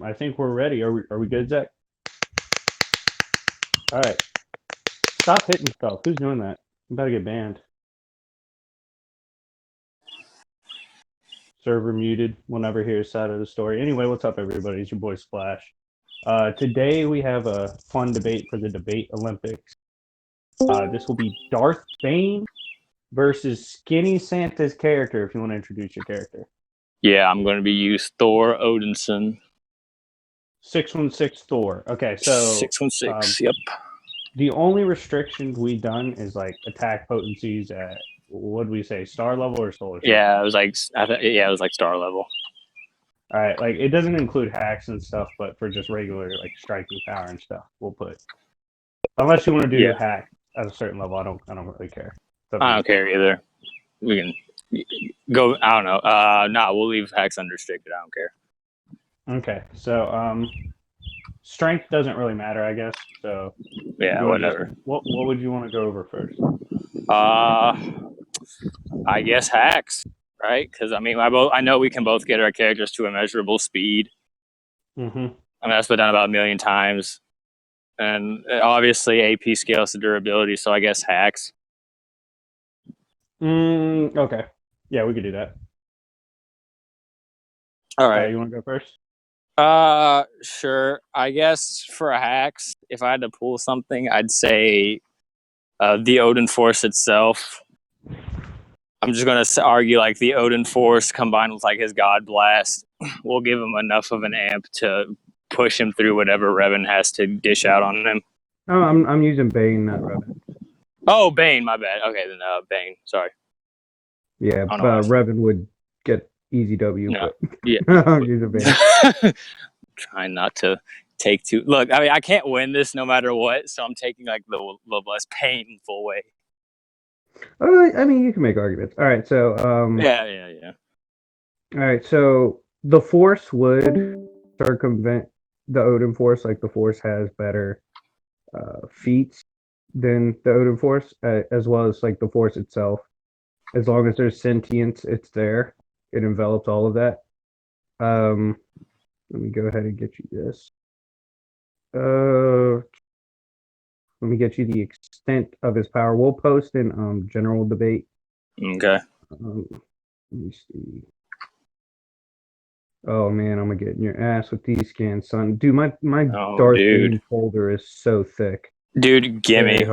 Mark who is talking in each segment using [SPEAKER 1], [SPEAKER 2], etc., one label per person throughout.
[SPEAKER 1] I think we're ready. Are we good, Zach? All right. Stop hitting stuff. Who's doing that? I'm about to get banned. Server muted. We'll never hear his side of the story. Anyway, what's up, everybody? It's your boy Splash. Today we have a fun debate for the Debate Olympics. This will be Darth Bane versus Skinny Santa's character, if you want to introduce your character.
[SPEAKER 2] Yeah, I'm going to be used Thor Odinson.
[SPEAKER 1] 616 Thor. Okay, so
[SPEAKER 2] 616. Yep.
[SPEAKER 1] The only restriction we done is like attack potencies at, what do we say, star level or solar system?
[SPEAKER 2] Yeah, it was like star level.
[SPEAKER 1] All right, like it doesn't include hacks and stuff, but for just regular like striking power and stuff, we'll put. Unless you want to do hack at a certain level, I don't really care.
[SPEAKER 2] I don't care either. We can go. I don't know. No, we'll leave hacks unrestricted. I don't care.
[SPEAKER 1] Okay, so strength doesn't really matter, I guess. So
[SPEAKER 2] yeah, whatever.
[SPEAKER 1] What would you want to go over first?
[SPEAKER 2] I guess hacks, right? Because I mean, I know we can both get our characters to immeasurable speed.
[SPEAKER 1] Mm-hmm.
[SPEAKER 2] I mean, that's been done about 1 million times, and obviously AP scales to durability. So I guess hacks.
[SPEAKER 1] Okay. Yeah, we could do that.
[SPEAKER 2] All right.
[SPEAKER 1] You want to go first?
[SPEAKER 2] Sure. I guess for hacks, if I had to pull something, I'd say the Odin Force itself. I'm just gonna argue like the Odin Force combined with like his God Blast will give him enough of an amp to push him through whatever Revan has to dish out on him.
[SPEAKER 1] Oh, I'm using Bane, not Revan.
[SPEAKER 2] Oh, Bane, my bad. Okay, then Bane. Sorry.
[SPEAKER 1] Yeah, Revan would get easy W.
[SPEAKER 2] No.
[SPEAKER 1] But
[SPEAKER 2] yeah.
[SPEAKER 1] I'm using Bane.
[SPEAKER 2] Trying not to take too. Look, I mean, I can't win this no matter what, so I'm taking like the less painful way.
[SPEAKER 1] I mean, you can make arguments. All right, so
[SPEAKER 2] yeah.
[SPEAKER 1] All right, so the Force would circumvent the Odin Force. Like the Force has better feats than the Odin Force, as well as like the Force itself. As long as there's sentience, it's there. It envelops all of that. Let me go ahead and get you this. Let me get you the extent of his power. We'll post in general debate.
[SPEAKER 2] Okay.
[SPEAKER 1] Let me see. Oh man, I'm gonna get in your ass with these scans, son. Dude, my Darth Bane folder is so thick.
[SPEAKER 2] Dude, gimme.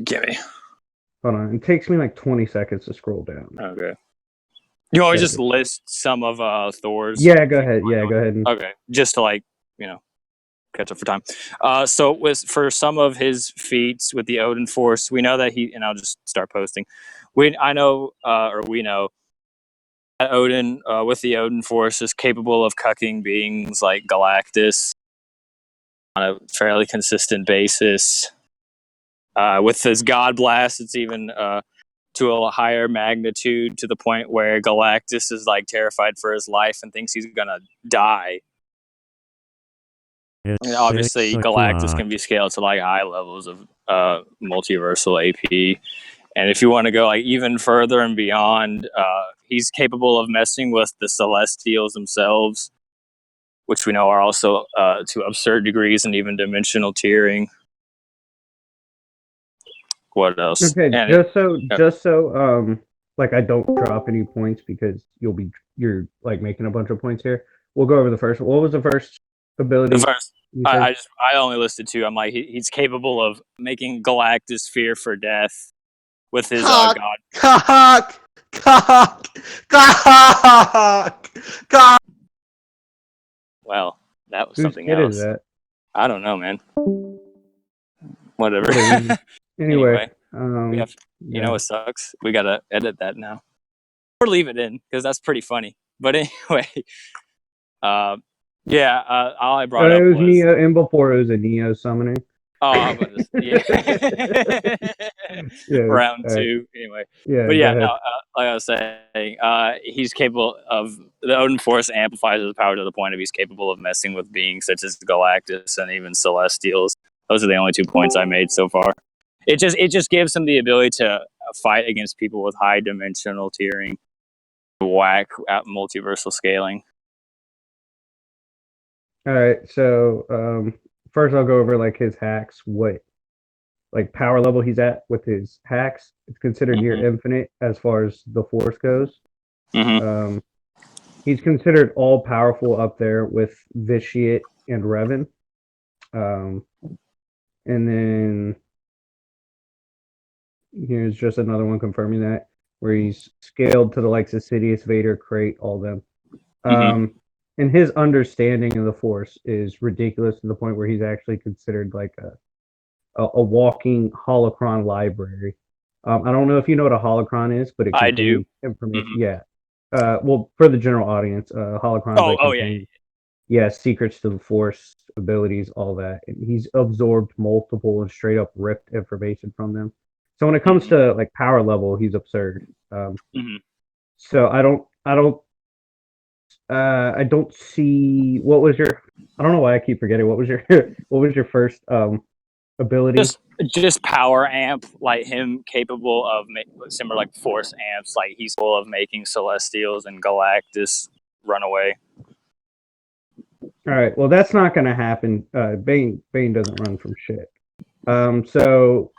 [SPEAKER 2] Gimme.
[SPEAKER 1] Hold on, it takes me like 20 seconds to scroll down.
[SPEAKER 2] Okay. You always just list some of Thor's.
[SPEAKER 1] Yeah, go ahead. Yeah, go ahead.
[SPEAKER 2] Okay, just to catch up for time. So for some of his feats with the Odin Force, we know that and I'll just start posting. We know that Odin with the Odin Force is capable of cucking beings like Galactus on a fairly consistent basis. With his God Blast, it's even to a higher magnitude, to the point where Galactus is like terrified for his life and thinks he's gonna die. And obviously, Galactus can be scaled to like high levels of multiversal AP. And if you want to go like even further and beyond, he's capable of messing with the Celestials themselves, which we know are also to absurd degrees and even dimensional tiering. What else?
[SPEAKER 1] Okay, just so like I don't drop any points because you're like making a bunch of points here. We'll go over the first. What was the first ability?
[SPEAKER 2] The first, I only listed two. I'm like he's capable of making Galactus fear for death with his God. Well, that was something else.
[SPEAKER 1] That?
[SPEAKER 2] I don't know, man. Whatever.
[SPEAKER 1] Anyway,
[SPEAKER 2] you know what sucks? We gotta edit that now, or leave it in because that's pretty funny. But anyway, all I brought up was
[SPEAKER 1] Neo, and before it was a Neo summoning.
[SPEAKER 2] Oh, round two. Anyway, but like I was saying, he's capable of the Odin Force amplifies his power to the point of he's capable of messing with beings such as Galactus and even Celestials. Those are the only 2 points I made so far. It just gives him the ability to fight against people with high dimensional tiering, whack at multiversal scaling.
[SPEAKER 1] All right, so first I'll go over like his hacks, what like power level he's at with his hacks. It's considered near
[SPEAKER 2] Hmm.
[SPEAKER 1] infinite as far as the force goes.
[SPEAKER 2] Hmm.
[SPEAKER 1] Um, he's considered all powerful up there with Vitiate and Revan. Um, and then here's just another one confirming that, where he's scaled to the likes of Sidious, Vader, Crate, all them.
[SPEAKER 2] Hmm.
[SPEAKER 1] Um, and his understanding of the Force is ridiculous to the point where he's actually considered like a walking holocron library. I don't know if you know what a holocron is, but it
[SPEAKER 2] I do.
[SPEAKER 1] contains information.
[SPEAKER 2] Hmm.
[SPEAKER 1] Yeah. Well, for the general audience, holocrons
[SPEAKER 2] Oh,
[SPEAKER 1] like
[SPEAKER 2] oh yeah, yeah.
[SPEAKER 1] contain yeah secrets to the Force, abilities, all that. And he's absorbed multiple and straight up ripped information from them. So when it comes
[SPEAKER 2] Hmm.
[SPEAKER 1] to like power level, he's absurd.
[SPEAKER 2] Hmm.
[SPEAKER 1] So I don't see what was your. I don't know why I keep forgetting. What was your what was your first ability?
[SPEAKER 2] Just power amp, like him capable of similar like force amps, like he's full of making Celestials and Galactus run away.
[SPEAKER 1] All right. Well, that's not going to happen. Bane doesn't run from shit. So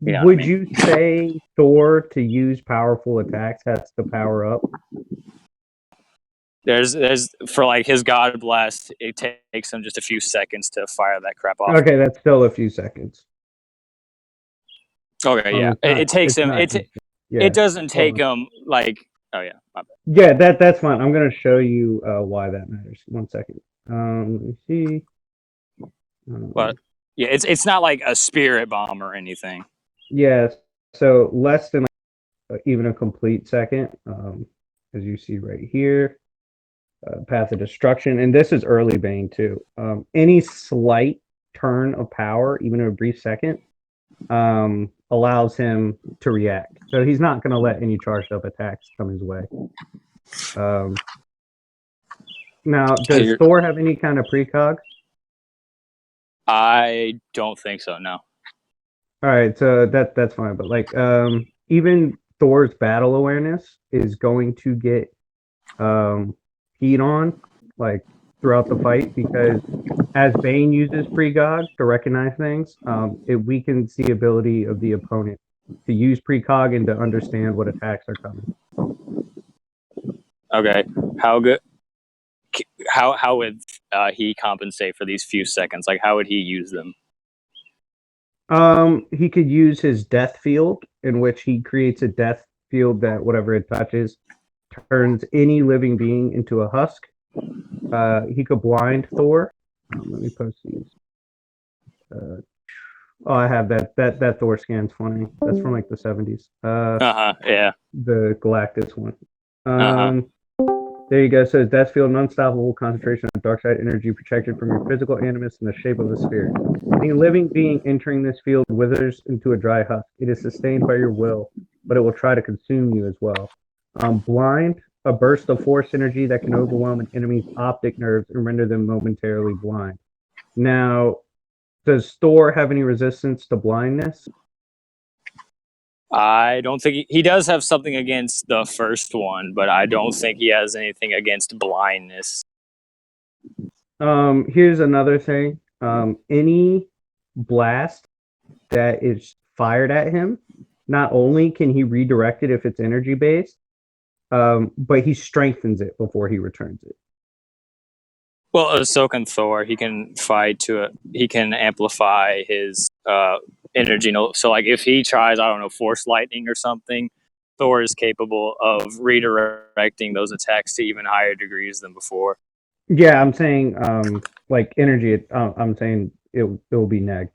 [SPEAKER 2] You know what I
[SPEAKER 1] would
[SPEAKER 2] mean?
[SPEAKER 1] you say Thor to use powerful attacks has to power up?
[SPEAKER 2] There's for like his God Blast, it takes him just a few seconds to fire that crap off.
[SPEAKER 1] Okay, that's still a few seconds.
[SPEAKER 2] Okay, yeah,
[SPEAKER 1] It's not.
[SPEAKER 2] it takes
[SPEAKER 1] It's
[SPEAKER 2] him.
[SPEAKER 1] not instant.
[SPEAKER 2] It
[SPEAKER 1] Yeah.
[SPEAKER 2] doesn't
[SPEAKER 1] Hold
[SPEAKER 2] take
[SPEAKER 1] on.
[SPEAKER 2] him like. Oh yeah, my bad.
[SPEAKER 1] Yeah, that's fine. I'm gonna show you why that matters. One second. Let me see.
[SPEAKER 2] But
[SPEAKER 1] Um,
[SPEAKER 2] yeah, it's not like a spirit bomb or anything.
[SPEAKER 1] yeah. So less than even a complete second. As you see right here. Path of Destruction, and this is early Bane too. Any slight turn of power, even in a brief second, allows him to react. So he's not going to let any charged up attacks come his way. Um, now, does
[SPEAKER 2] Here,
[SPEAKER 1] Thor have any kind of precog?
[SPEAKER 2] I don't think so. No.
[SPEAKER 1] All right, so that's fine. But like, even Thor's battle awareness is going to get heat on, like throughout the fight, because as Bane uses precog to recognize things, it weakens the ability of the opponent to use precog and to understand what attacks are coming.
[SPEAKER 2] Okay. How good? How would he compensate for these few seconds? Like, how would he use them?
[SPEAKER 1] He could use his death field, in which he creates a death field that whatever it touches turns any living being into a husk. He could blind Thor. Let me post these. Uh, oh, I have that Thor scan's funny. That's from like the 70s.
[SPEAKER 2] Uh huh. Yeah.
[SPEAKER 1] The Galactus one.
[SPEAKER 2] Uh huh.
[SPEAKER 1] Um, there you go. So death field, an unstoppable concentration of dark side energy protected from your physical animus in the shape of a sphere. Any living being entering this field withers into a dry husk. It is sustained by your will, but it will try to consume you as well. Blind, a burst of force energy that can overwhelm an enemy's optic nerves and render them momentarily blind. Now, does Thor have any resistance to blindness?
[SPEAKER 2] I don't think he does have something against the first one, but I don't think he has anything against blindness.
[SPEAKER 1] Here's another thing. Any blast that is fired at him, not only can he redirect it if it's energy based, but he strengthens it before he returns it.
[SPEAKER 2] Well, so can Thor. He can fight to it. He can amplify his energy. So, like, if he tries, I don't know, force lightning or something, Thor is capable of redirecting those attacks to even higher degrees than before.
[SPEAKER 1] Yeah, I'm saying like energy. I'm saying it will be negged,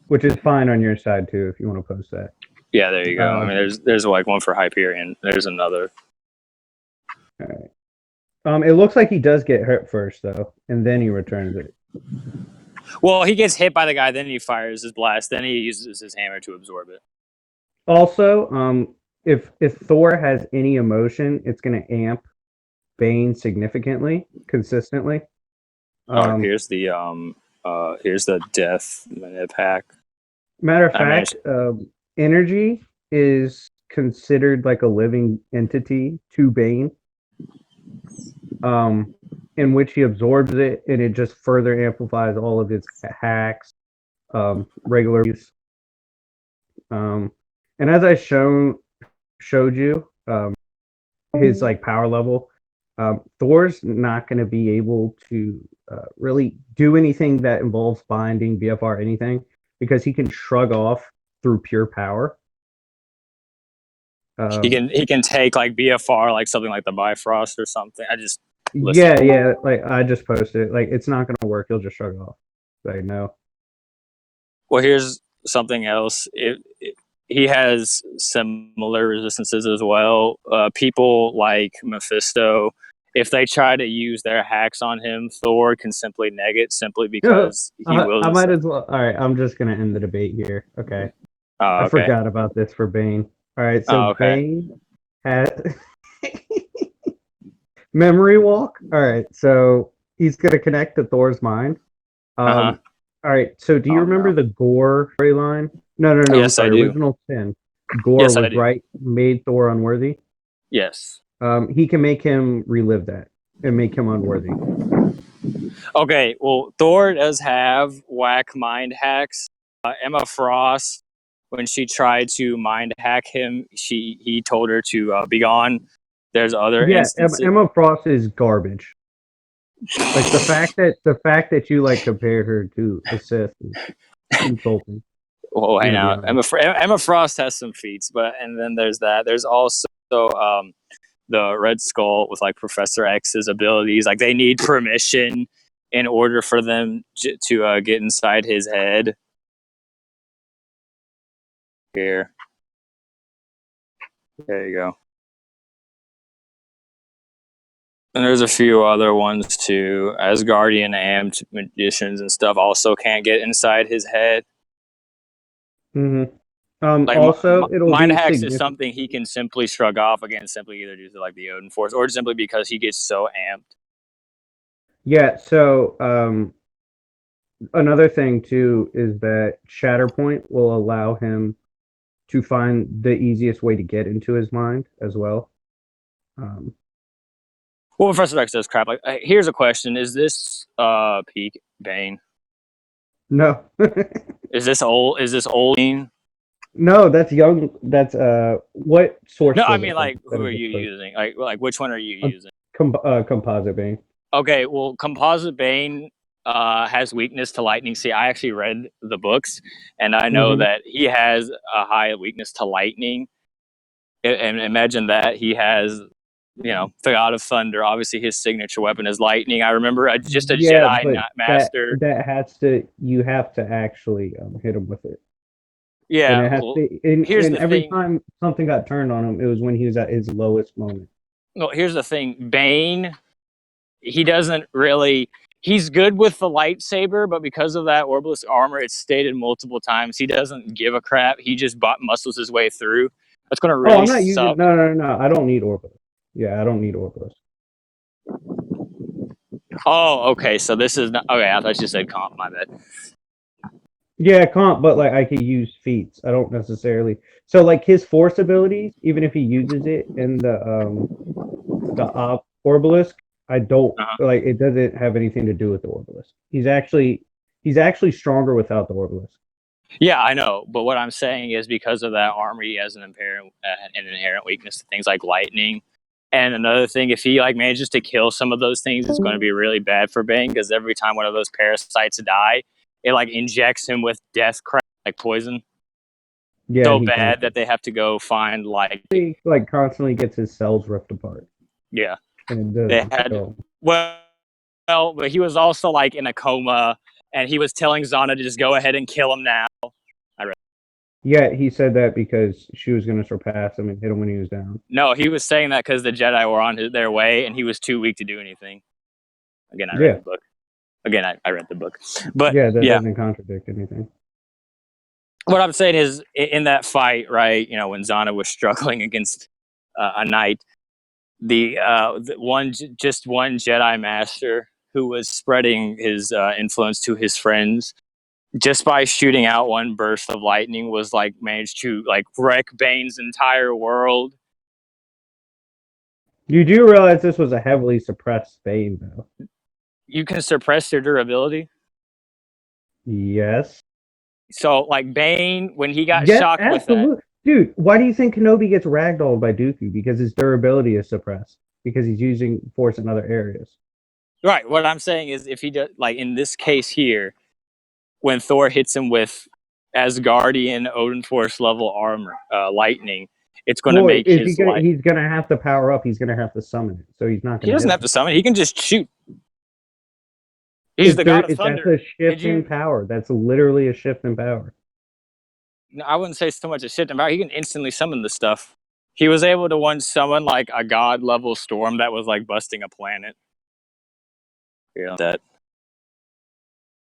[SPEAKER 1] which is fine on your side too if you want to post that.
[SPEAKER 2] Yeah, there you go. I
[SPEAKER 1] Uh,
[SPEAKER 2] mean, there's like one for Hyperion. There's another.
[SPEAKER 1] all right. It looks like he does get hurt first though, and then he returns it.
[SPEAKER 2] Well, he gets hit by the guy, then he fires his blast, then he uses his hammer to absorb it.
[SPEAKER 1] Also, if Thor has any emotion, it's going to amp Bane significantly, consistently.
[SPEAKER 2] Oh,
[SPEAKER 1] Um,
[SPEAKER 2] here's the death minute pack.
[SPEAKER 1] Matter of
[SPEAKER 2] I
[SPEAKER 1] fact,
[SPEAKER 2] managed.
[SPEAKER 1] energy is considered like a living entity to Bane. Um, in which he absorbs it, and it just further amplifies all of his hacks, regular use. Um, and as I showed you, his like power level, Thor's not going to be able to really do anything that involves binding, BFR, anything, because he can shrug off through pure power.
[SPEAKER 2] He can take like BFR, like something like the Bifrost or something. I just
[SPEAKER 1] Yeah, yeah. Like I just posted, like it's not going to work. He'll just shrug off. Like no.
[SPEAKER 2] Well, here's something else. He has similar resistances as well. People like Mephisto, if they try to use their hacks on him, Thor can simply neg it simply because he
[SPEAKER 1] I
[SPEAKER 2] wills.
[SPEAKER 1] might as well. All right, I'm just gonna end the debate here. Okay,
[SPEAKER 2] Oh,
[SPEAKER 1] I
[SPEAKER 2] okay.
[SPEAKER 1] forgot about this for Bane. All right, so
[SPEAKER 2] Oh, okay.
[SPEAKER 1] Bane has memory walk. All right, so he's gonna connect to Thor's mind.
[SPEAKER 2] Uh-huh.
[SPEAKER 1] All right, so do you
[SPEAKER 2] Oh,
[SPEAKER 1] remember
[SPEAKER 2] no.
[SPEAKER 1] the Gore storyline? No, no, no. I'm
[SPEAKER 2] Yes, I
[SPEAKER 1] sorry.
[SPEAKER 2] do.
[SPEAKER 1] Original Sin. Gore
[SPEAKER 2] Yes, I
[SPEAKER 1] was
[SPEAKER 2] do.
[SPEAKER 1] right. Made Thor unworthy.
[SPEAKER 2] Yes.
[SPEAKER 1] He can make him relive that and make him unworthy.
[SPEAKER 2] Okay, well, Thor does have whack mind hacks. Emma Frost, when she tried to mind hack him, he told her to be gone. There's other
[SPEAKER 1] Yeah,
[SPEAKER 2] instances.
[SPEAKER 1] Emma Frost is garbage. Like the fact that you like compared her to a Sith is insulting.
[SPEAKER 2] Well,
[SPEAKER 1] I'm
[SPEAKER 2] I
[SPEAKER 1] gonna be
[SPEAKER 2] know
[SPEAKER 1] honest.
[SPEAKER 2] Emma Frost has some feats, but and then there's that. There's also the Red Skull with like Professor X's abilities. Like they need permission in order for them to get inside his head. Here, there you go. And there's a few other ones too. Asgardian amped magicians and stuff also can't get inside his head.
[SPEAKER 1] Mm-hmm.
[SPEAKER 2] Like
[SPEAKER 1] Also, it'll
[SPEAKER 2] mind
[SPEAKER 1] be
[SPEAKER 2] hacks is
[SPEAKER 1] significant.
[SPEAKER 2] something he can simply shrug off again, simply either due to like the Odin force or simply because he gets so amped.
[SPEAKER 1] Yeah. So, another thing too is that Shatterpoint will allow him to find the easiest way to get into his mind as well. Um,
[SPEAKER 2] Well, Professor X does crap. Like, here's a question: is this peak Bane?
[SPEAKER 1] no,
[SPEAKER 2] Is this old? Is this old Bane?
[SPEAKER 1] no, that's young. That's what source
[SPEAKER 2] No, I
[SPEAKER 1] was it
[SPEAKER 2] mean
[SPEAKER 1] from?
[SPEAKER 2] like
[SPEAKER 1] That
[SPEAKER 2] who
[SPEAKER 1] I
[SPEAKER 2] are you
[SPEAKER 1] just posted?
[SPEAKER 2] using? Like which one are you
[SPEAKER 1] A
[SPEAKER 2] using?
[SPEAKER 1] composite Bane.
[SPEAKER 2] Okay, well, Composite Bane has weakness to lightning. See, I actually read the books, and I know
[SPEAKER 1] Mm-hmm.
[SPEAKER 2] that he has a high weakness to lightning. And imagine that he has, the God of Thunder. Obviously, his signature weapon is lightning. I remember just a
[SPEAKER 1] Yeah,
[SPEAKER 2] Jedi
[SPEAKER 1] but
[SPEAKER 2] Master.
[SPEAKER 1] that has to you have to actually hit him with it, and
[SPEAKER 2] Yeah,
[SPEAKER 1] it has
[SPEAKER 2] well,
[SPEAKER 1] to.
[SPEAKER 2] here's
[SPEAKER 1] And
[SPEAKER 2] the
[SPEAKER 1] every
[SPEAKER 2] thing.
[SPEAKER 1] time something got turned on him, it was when he was at his lowest moment.
[SPEAKER 2] Well, here's the thing. Bane, he doesn't really. He's good with the lightsaber, but because of that Orbilis armor, it's stated multiple times. He doesn't give a crap. He just muscles his way through. That's going to
[SPEAKER 1] Oh,
[SPEAKER 2] really
[SPEAKER 1] I'm not using.
[SPEAKER 2] suck.
[SPEAKER 1] No, no, no, no. I don't need Orbital. Yeah, I don't need Orbital.
[SPEAKER 2] Oh, okay. So this is not. Okay, I thought you said comp. My bad.
[SPEAKER 1] Yeah, comp, but like I could use feats. I don't necessarily. So like his force abilities, even if he uses it in the Orbalisk, I don't
[SPEAKER 2] Uh-huh.
[SPEAKER 1] like it. Doesn't have anything to do with the Orbalisk. He's actually stronger without the Orbalisk.
[SPEAKER 2] Yeah, I know. But what I'm saying is because of that armor, he has an inherent weakness to things like lightning. And another thing, if he like manages to kill some of those things, it's going to be really bad for Bane because every time one of those parasites die, it like injects him with death crap, like poison.
[SPEAKER 1] Yeah,
[SPEAKER 2] So
[SPEAKER 1] and he
[SPEAKER 2] bad
[SPEAKER 1] constantly
[SPEAKER 2] that they have to go find like
[SPEAKER 1] like constantly gets his cells ripped apart,
[SPEAKER 2] yeah.
[SPEAKER 1] and it
[SPEAKER 2] They
[SPEAKER 1] doesn't
[SPEAKER 2] had
[SPEAKER 1] kill him.
[SPEAKER 2] but he was also like in a coma, and he was telling Zana to just go ahead and kill him now. I read.
[SPEAKER 1] Yeah, he said that because she was going to surpass him and hit him when he was down.
[SPEAKER 2] No, he was saying that because the Jedi were on their way, and he was too weak to do anything. Again, I read
[SPEAKER 1] Yeah,
[SPEAKER 2] the book. Again, I read the book. But
[SPEAKER 1] yeah, that
[SPEAKER 2] yeah,
[SPEAKER 1] doesn't contradict anything.
[SPEAKER 2] what I'm saying is in that fight, right? When Zana was struggling against a knight, the one Jedi Master who was spreading his influence to his friends just by shooting out one burst of lightning was like managed to like wreck Bane's entire world.
[SPEAKER 1] You do realize this was a heavily suppressed Bane, though.
[SPEAKER 2] You can suppress their durability.
[SPEAKER 1] Yes.
[SPEAKER 2] So, like Bane, when he got
[SPEAKER 1] Yes,
[SPEAKER 2] shocked with that,
[SPEAKER 1] absolutely. Dude, why do you think Kenobi gets ragdolled by Dooku? Because his durability is suppressed. Because he's using force in other areas.
[SPEAKER 2] right? What I'm saying is, if he does, like in this case here, when Thor hits him with Asgardian Odin Force level armor, lightning, it's going to
[SPEAKER 1] Well,
[SPEAKER 2] make
[SPEAKER 1] is he
[SPEAKER 2] his
[SPEAKER 1] gonna?
[SPEAKER 2] light.
[SPEAKER 1] He's gonna have to power up. He's gonna have to summon it. So he's not
[SPEAKER 2] He
[SPEAKER 1] gonna
[SPEAKER 2] doesn't
[SPEAKER 1] hit
[SPEAKER 2] have
[SPEAKER 1] him.
[SPEAKER 2] to summon. He can just shoot. He's the god of
[SPEAKER 1] That's
[SPEAKER 2] thunder.
[SPEAKER 1] a
[SPEAKER 2] Did
[SPEAKER 1] shift in
[SPEAKER 2] you?
[SPEAKER 1] power. That's literally a shift in power.
[SPEAKER 2] No, I wouldn't say so much a shit about. He can instantly summon the stuff. He was able to once summon like a god level storm that was like busting a planet. Yeah, that.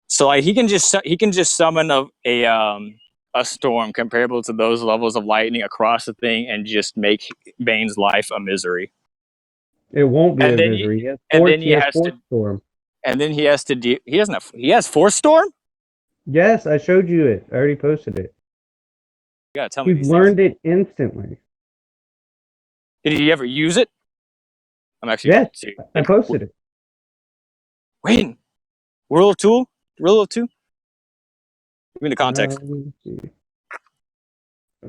[SPEAKER 2] So like he can just summon a storm comparable to those levels of lightning across the thing and just make Bane's life a misery.
[SPEAKER 1] It won't be
[SPEAKER 2] And
[SPEAKER 1] a
[SPEAKER 2] then
[SPEAKER 1] misery. He has
[SPEAKER 2] and
[SPEAKER 1] force.
[SPEAKER 2] then
[SPEAKER 1] He
[SPEAKER 2] he
[SPEAKER 1] has
[SPEAKER 2] has
[SPEAKER 1] force
[SPEAKER 2] to
[SPEAKER 1] storm.
[SPEAKER 2] and then he has to he doesn't have he has force storm.
[SPEAKER 1] Yes, I showed you it. I already posted it.
[SPEAKER 2] You gotta tell me
[SPEAKER 1] He's
[SPEAKER 2] these things.
[SPEAKER 1] learned it instantly.
[SPEAKER 2] Did he ever use it? I'm actually
[SPEAKER 1] Yes,
[SPEAKER 2] about to
[SPEAKER 1] I posted it.
[SPEAKER 2] wait. Rule of two. Give me the context.
[SPEAKER 1] Let me see. Uh,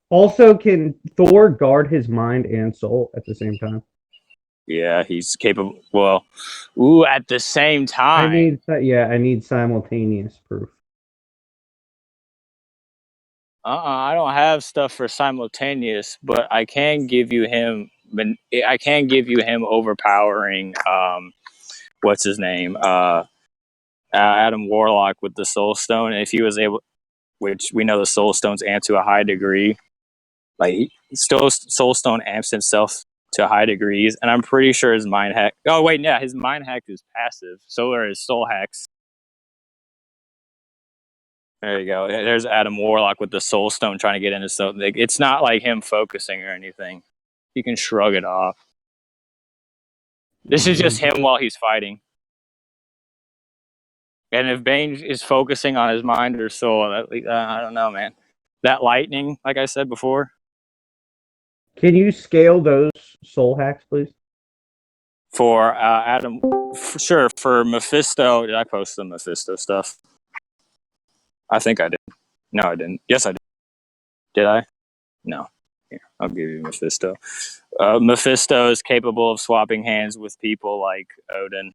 [SPEAKER 1] Also, can Thor guard his mind and soul at the same time?
[SPEAKER 2] Yeah, he's capable. Well, ooh, at the same time.
[SPEAKER 1] I need simultaneous proof.
[SPEAKER 2] I don't have stuff for simultaneous, but I can give you him. I can give you him overpowering. What's his name? Adam Warlock with the Soul Stone. And if he was able, which we know the Soul Stones amp to a high degree, like Soul Stone amps himself to high degrees, and I'm pretty sure his mind hack. Oh wait, yeah, his mind hack is passive. So are his soul hacks. There you go. There's Adam Warlock with the Soul Stone trying to get into something. It's not like him focusing or anything. He can shrug it off. This is just him while he's fighting. And if Bane is focusing on his mind or soul, I don't know, man. That lightning, like I said before,
[SPEAKER 1] Can you scale those soul hacks, please?
[SPEAKER 2] for Adam, for sure. For Mephisto, did I post the Mephisto stuff? I think I did. No, I didn't. Yes, I did. Did I? No. Here, I'll give you Mephisto. Mephisto is capable of swapping hands with people like Odin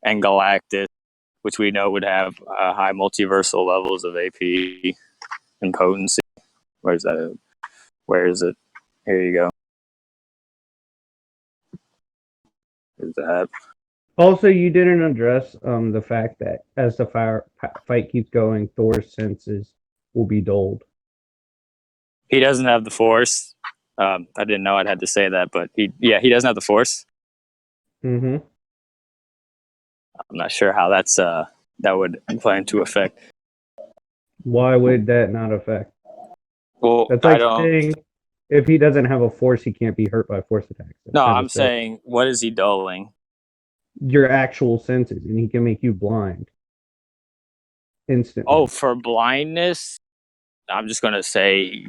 [SPEAKER 2] and Galactus, which we know would have high multiversal levels of AP and potency. Where's that? Where is it? Here you go. Is that?
[SPEAKER 1] Also, you didn't address the fact that as the fight keeps going, Thor's senses will be dulled.
[SPEAKER 2] He doesn't have the Force. I didn't know I'd had to say that, but he doesn't have the Force.
[SPEAKER 1] Mm-hmm.
[SPEAKER 2] I'm not sure how that would play into effect.
[SPEAKER 1] Why would that not affect?
[SPEAKER 2] Well,
[SPEAKER 1] That's
[SPEAKER 2] I
[SPEAKER 1] like
[SPEAKER 2] don't.
[SPEAKER 1] saying if he doesn't have a force, he can't be hurt by force attacks. That's
[SPEAKER 2] No,
[SPEAKER 1] kind
[SPEAKER 2] I'm
[SPEAKER 1] of silly.
[SPEAKER 2] saying, what is he dulling?
[SPEAKER 1] Your actual senses, and he can make you blind instantly.
[SPEAKER 2] Oh, for blindness, I'm just gonna say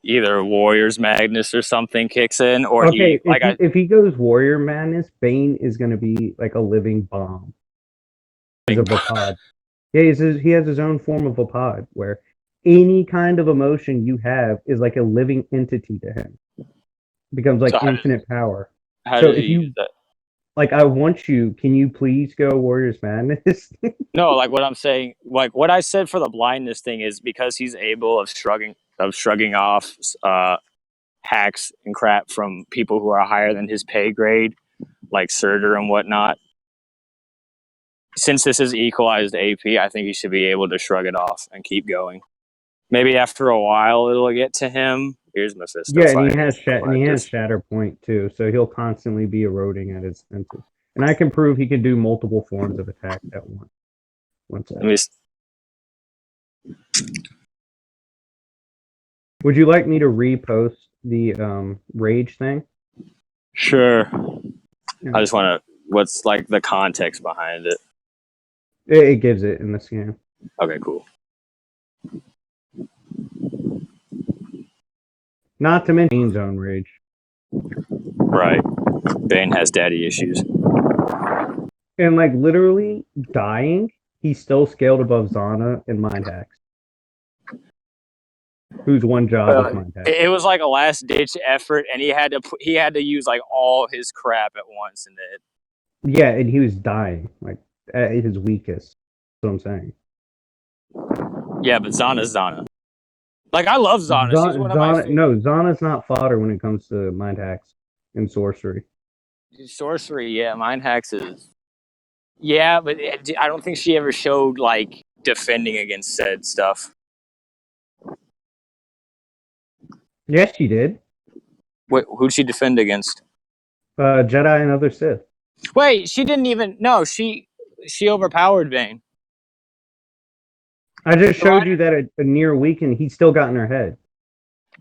[SPEAKER 2] either Warrior's Magnus or something kicks in, or
[SPEAKER 1] Okay,
[SPEAKER 2] he like I.
[SPEAKER 1] if he goes warrior madness, Bane is going to be like a living bomb. He's a Vapod. Yeah, he has his own form of Vapod where any kind of emotion you have is like a living entity to him. It becomes like
[SPEAKER 2] So
[SPEAKER 1] infinite power.
[SPEAKER 2] how
[SPEAKER 1] So
[SPEAKER 2] did
[SPEAKER 1] if
[SPEAKER 2] he use
[SPEAKER 1] you
[SPEAKER 2] that?
[SPEAKER 1] like, I want you. Can you please go Warriors Madness?
[SPEAKER 2] No, like what I'm saying, like what I said for the blindness thing is because he's able of shrugging off hacks and crap from people who are higher than his pay grade, like Surtur and whatnot. Since this is equalized AP, I think he should be able to shrug it off and keep going. Maybe after a while it'll get to him. Here's Mephisto
[SPEAKER 1] Yeah, and
[SPEAKER 2] fighting
[SPEAKER 1] he has
[SPEAKER 2] Galactus.
[SPEAKER 1] Shatterpoint too, so he'll constantly be eroding at his senses. And I can prove he can do multiple forms of attack at once. One
[SPEAKER 2] Let
[SPEAKER 1] second.
[SPEAKER 2] me.
[SPEAKER 1] Would you like me to repost the rage thing?
[SPEAKER 2] Sure.
[SPEAKER 1] Yeah.
[SPEAKER 2] I just want to. What's like the context behind it?
[SPEAKER 1] It gives it in the scan.
[SPEAKER 2] Okay, cool.
[SPEAKER 1] Not to mention Bane's own rage.
[SPEAKER 2] Right. Bane has daddy issues.
[SPEAKER 1] And like literally dying, he still scaled above Zana and Mind Hacks. Whose one job is Mind Hacks.
[SPEAKER 2] It was like a last ditch effort, and he had to use like all his crap at once, and it.
[SPEAKER 1] Yeah, and he was dying, like at his weakest. That's what I'm saying.
[SPEAKER 2] Yeah, but Zana's Zana. Like I love Zana. She's one of my favorites.
[SPEAKER 1] No, Zana's not fodder when it comes to Mind Hacks and sorcery.
[SPEAKER 2] Sorcery, yeah, Mind Hacks is. Yeah, but I don't think she ever showed like defending against said stuff.
[SPEAKER 1] Yes, she did.
[SPEAKER 2] Wait, who'd she defend against?
[SPEAKER 1] Jedi and other Sith.
[SPEAKER 2] Wait, she didn't even. No, she overpowered Bane.
[SPEAKER 1] I just showed you that a near weaken, he still got in her head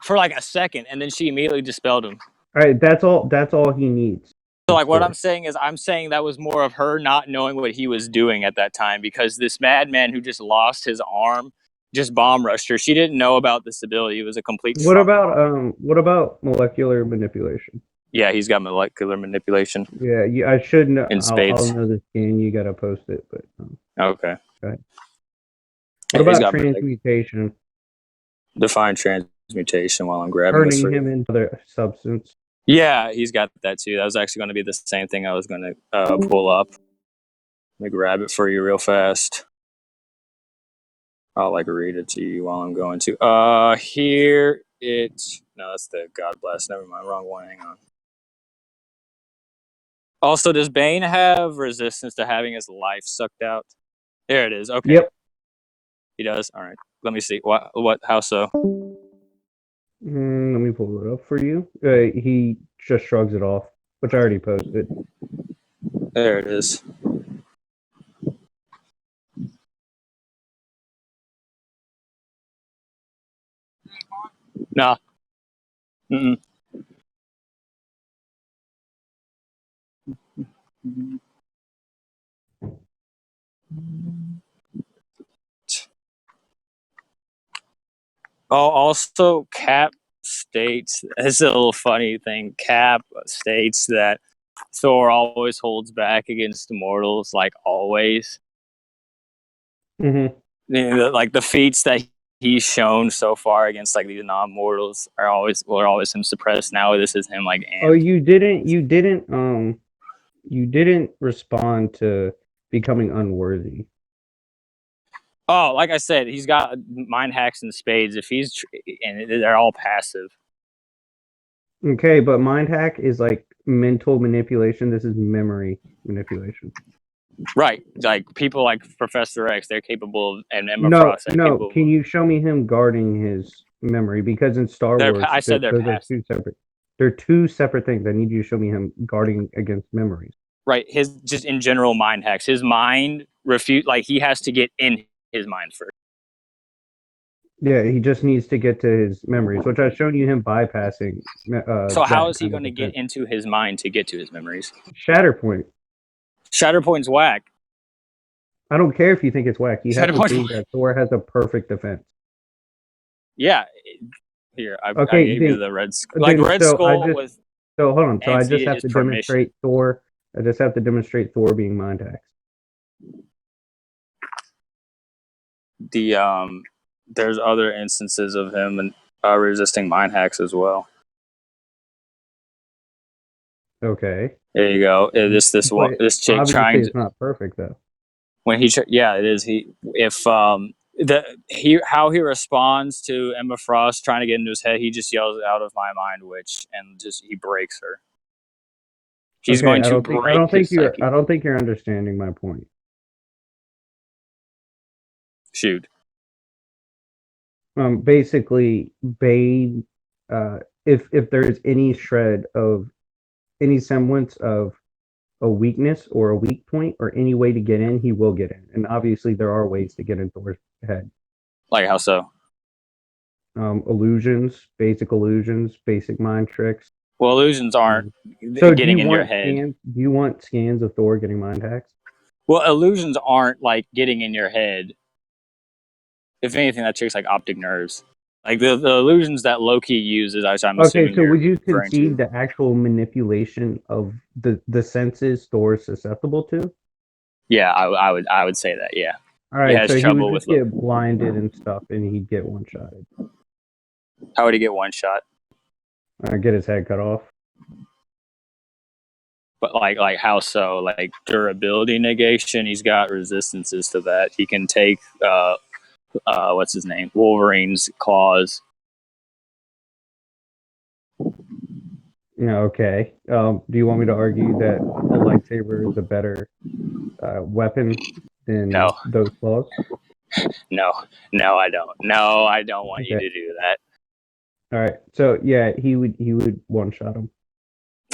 [SPEAKER 2] for like a second, and then she immediately dispelled him.
[SPEAKER 1] All right, that's all he needs.
[SPEAKER 2] So like what I'm saying is I'm saying that was more of her not knowing what he was doing at that time, because this madman who just lost his arm just bomb rushed her. She didn't know about this ability. It was a complete
[SPEAKER 1] What about molecular manipulation?
[SPEAKER 2] Yeah, he's got molecular manipulation.
[SPEAKER 1] Yeah, I should know.
[SPEAKER 2] In spades.
[SPEAKER 1] I'll know the scan. You gotta post it, but
[SPEAKER 2] okay.
[SPEAKER 1] What about transmutation?
[SPEAKER 2] Define transmutation while I'm grabbing
[SPEAKER 1] turning him into other substance.
[SPEAKER 2] Yeah, he's got that too. That was actually going to be the same thing I was going to pull up. Let me grab it for you real fast. I'll like read it to you while I'm going to. Here it. No, that's the God Bless. Never mind. Wrong one. Hang on. Also, does Bane have resistance to having his life sucked out? There it is. Okay.
[SPEAKER 1] Yep.
[SPEAKER 2] He does. All right. Let me see. What? How so?
[SPEAKER 1] Let me pull it up for you. He just shrugs it off, which I already posted.
[SPEAKER 2] There it is. Nah. Mm-mm. Oh, also, Cap states, it's a little funny thing, Cap states that Thor always holds back against mortals, like always.
[SPEAKER 1] Mm-hmm.
[SPEAKER 2] Like the feats that he's shown so far against like these non-mortals are always him suppressed. Now this is him like amped.
[SPEAKER 1] Oh, you didn't respond to becoming unworthy.
[SPEAKER 2] Oh, like I said, he's got mind hacks and spades. If he's and they're all passive.
[SPEAKER 1] Okay, but mind hack is like mental manipulation. This is memory manipulation.
[SPEAKER 2] Right, like people like Professor X, they're capable of, and Emma Frost.
[SPEAKER 1] No. Can you show me him guarding his memory? Because in Star Wars,
[SPEAKER 2] I said they're
[SPEAKER 1] are two separate. They're two separate things. I need you to show me him guarding against memories.
[SPEAKER 2] Right, his just in general mind hacks. His mind like he has to get in his mind first.
[SPEAKER 1] Yeah, he just needs to get to his memories, which I've shown you him bypassing.
[SPEAKER 2] So how is he going to get into his mind to get to his memories?
[SPEAKER 1] Shatterpoint.
[SPEAKER 2] Shatterpoint's whack.
[SPEAKER 1] I don't care if you think it's whack. You have to prove that Thor has a perfect defense.
[SPEAKER 2] Yeah. Here, I gave you the Red Skull. Like Red Skull was.
[SPEAKER 1] So hold on. So I just have to demonstrate Thor. I just have to demonstrate Thor being mind hacks.
[SPEAKER 2] There's other instances of him and resisting mind hacks as well.
[SPEAKER 1] Okay.
[SPEAKER 2] There you go. This chick trying.
[SPEAKER 1] It's not perfect though.
[SPEAKER 2] When it is. How he responds to Emma Frost trying to get into his head, he just yells "out of my mind," and he breaks her. He's going to break.
[SPEAKER 1] I don't think you're understanding my point.
[SPEAKER 2] Shoot.
[SPEAKER 1] Basically, Bane. If there is any shred of any semblance of a weakness or a weak point or any way to get in, he will get in. And obviously, there are ways to get in Thor's head.
[SPEAKER 2] Like how so?
[SPEAKER 1] Illusions, basic mind tricks.
[SPEAKER 2] Well, illusions aren't getting in your head.
[SPEAKER 1] Do you want scans of Thor getting mind hacks?
[SPEAKER 2] Well, illusions aren't like getting in your head. If anything, that tricks like optic nerves. Like the illusions that Loki uses, I'm
[SPEAKER 1] Okay,
[SPEAKER 2] assuming
[SPEAKER 1] so
[SPEAKER 2] you're
[SPEAKER 1] would you
[SPEAKER 2] referring
[SPEAKER 1] concede
[SPEAKER 2] to.
[SPEAKER 1] the actual manipulation of the senses Thor is susceptible to?
[SPEAKER 2] Yeah, I would say that. Yeah,
[SPEAKER 1] All
[SPEAKER 2] he
[SPEAKER 1] right,
[SPEAKER 2] has
[SPEAKER 1] so he would
[SPEAKER 2] trouble
[SPEAKER 1] just
[SPEAKER 2] with.
[SPEAKER 1] get blinded and stuff, and he'd get one shotted.
[SPEAKER 2] How would he get one shot?
[SPEAKER 1] Get his head cut off.
[SPEAKER 2] But like how so? Like durability negation. He's got resistances to that. He can take what's his name? Wolverine's claws.
[SPEAKER 1] Yeah, okay. Do you want me to argue that a lightsaber is a better weapon
[SPEAKER 2] No,
[SPEAKER 1] than those claws?
[SPEAKER 2] no, no, I don't. No, I don't want you
[SPEAKER 1] Okay.
[SPEAKER 2] to do that.
[SPEAKER 1] All right. So yeah, he would one shot him.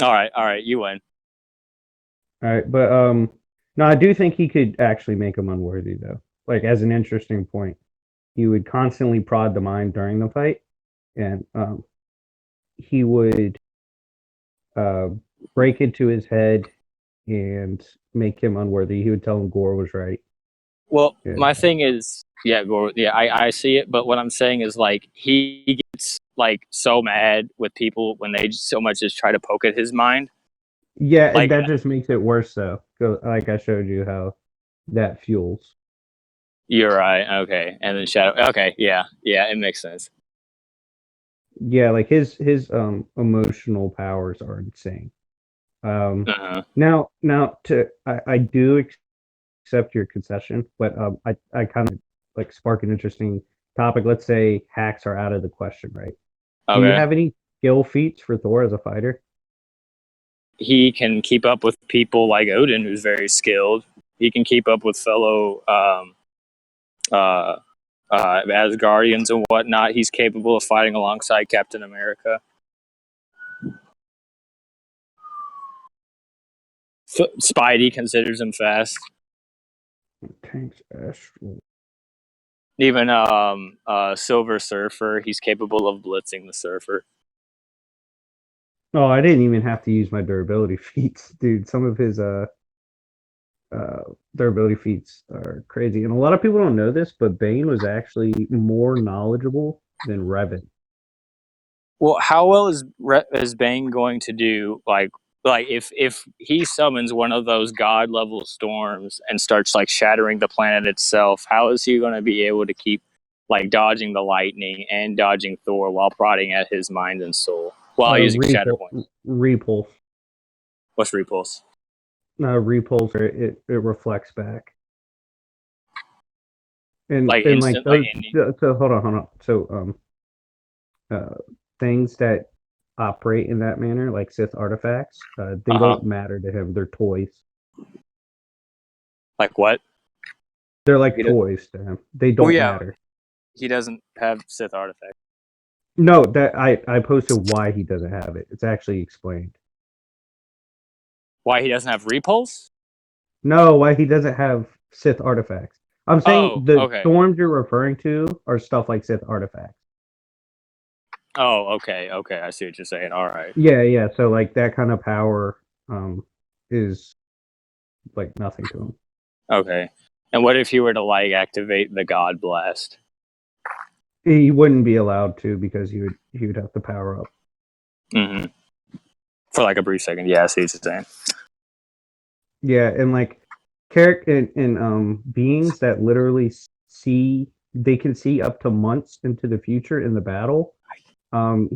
[SPEAKER 2] All right, you win.
[SPEAKER 1] All right, but no, I do think he could actually make him unworthy though. Like as an interesting point, he would constantly prod the mind during the fight, and he would uh break into his head and make him unworthy. He would tell him Gore was right.
[SPEAKER 2] Well,
[SPEAKER 1] And
[SPEAKER 2] my thing is, yeah, Gor yeah, I see it, but what I'm saying is like he gets like so mad with people when they so much as try to poke at his mind.
[SPEAKER 1] yeah, and
[SPEAKER 2] Like
[SPEAKER 1] that just makes it worse though. Like I showed you how that fuels.
[SPEAKER 2] you're right, okay, and then Shadow, okay, yeah, yeah, it makes sense.
[SPEAKER 1] Yeah, like his emotional powers are insane.
[SPEAKER 2] Uh-huh.
[SPEAKER 1] Now to I do accept your concession, but I kind of like spark an interesting topic. Let's say hacks are out of the question, right? Do you
[SPEAKER 2] Okay,
[SPEAKER 1] have any skill feats for Thor as a fighter?
[SPEAKER 2] he can keep up with people like Odin, who's very skilled. He can keep up with fellow uh, Asgardians and whatnot. He's capable of fighting alongside Captain America. Spidey considers him fast.
[SPEAKER 1] Tanks astral.
[SPEAKER 2] Even Silver Surfer, he's capable of blitzing the Surfer.
[SPEAKER 1] Oh, I didn't even have to use my durability feats, dude. Some of his uh durability feats are crazy, and a lot of people don't know this, but Bane was actually more knowledgeable than Revan.
[SPEAKER 2] Well, how well is Bane going to do? Like if he summons one of those god level storms and starts like shattering the planet itself, how is he going to be able to keep like dodging the lightning and dodging Thor while prodding at his mind and soul while using shatter points?
[SPEAKER 1] Repulse,
[SPEAKER 2] What's repulse?
[SPEAKER 1] repulse, it reflects back,
[SPEAKER 2] Like
[SPEAKER 1] and like
[SPEAKER 2] instantly
[SPEAKER 1] those.
[SPEAKER 2] ending.
[SPEAKER 1] So hold on. So uh, things that operate in that manner, like Sith artifacts, they
[SPEAKER 2] Uh huh.
[SPEAKER 1] don't matter to him. They're toys.
[SPEAKER 2] Like what?
[SPEAKER 1] They're like
[SPEAKER 2] He does,
[SPEAKER 1] toys to him. They
[SPEAKER 2] well,
[SPEAKER 1] don't
[SPEAKER 2] yeah,
[SPEAKER 1] matter.
[SPEAKER 2] he doesn't have Sith artifacts.
[SPEAKER 1] No, that I posted why he doesn't have it. It's actually explained.
[SPEAKER 2] Why he doesn't have repulse?
[SPEAKER 1] No, why he doesn't have Sith artifacts. I'm saying
[SPEAKER 2] Oh,
[SPEAKER 1] the
[SPEAKER 2] okay.
[SPEAKER 1] storms you're referring to are stuff like Sith artifacts.
[SPEAKER 2] Oh, okay, okay. I see what you're saying. All right.
[SPEAKER 1] Yeah, yeah. So like that kind of power um is like nothing to him.
[SPEAKER 2] Okay. And what if he were to like activate the God Blast?
[SPEAKER 1] He wouldn't be allowed to because he would have to power up.
[SPEAKER 2] Mm-hmm. For like a brief second. Yeah, I see what you're saying.
[SPEAKER 1] Yeah, and like character and beings that literally see they can see up to months into the future in the battle.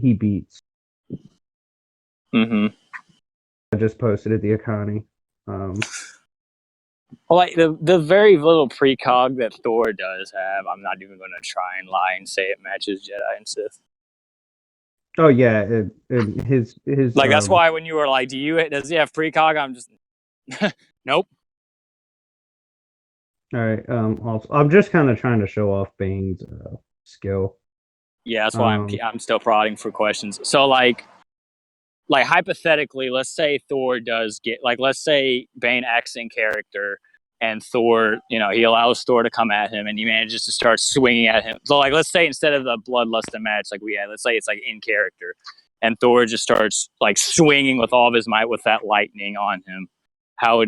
[SPEAKER 1] He beats.
[SPEAKER 2] Mm-hmm.
[SPEAKER 1] I just posted it the economy. Um,
[SPEAKER 2] Well, like the very little precog that Thor does have, I'm not even going to try and lie and say it matches Jedi and Sith.
[SPEAKER 1] oh yeah, and his
[SPEAKER 2] Like that's why when you were like, does he have precog? I'm just nope.
[SPEAKER 1] all right. Also, I'm just kind of trying to show off Bane's skill.
[SPEAKER 2] Yeah, that's why
[SPEAKER 1] Um,
[SPEAKER 2] I'm still prodding for questions. So like hypothetically, let's say Thor does get like let's say Bane acts in character and Thor, he allows Thor to come at him and he manages to start swinging at him. So like let's say instead of the bloodlust match like we had, let's say it's like in character and Thor just starts like swinging with all of his might with that lightning on him. How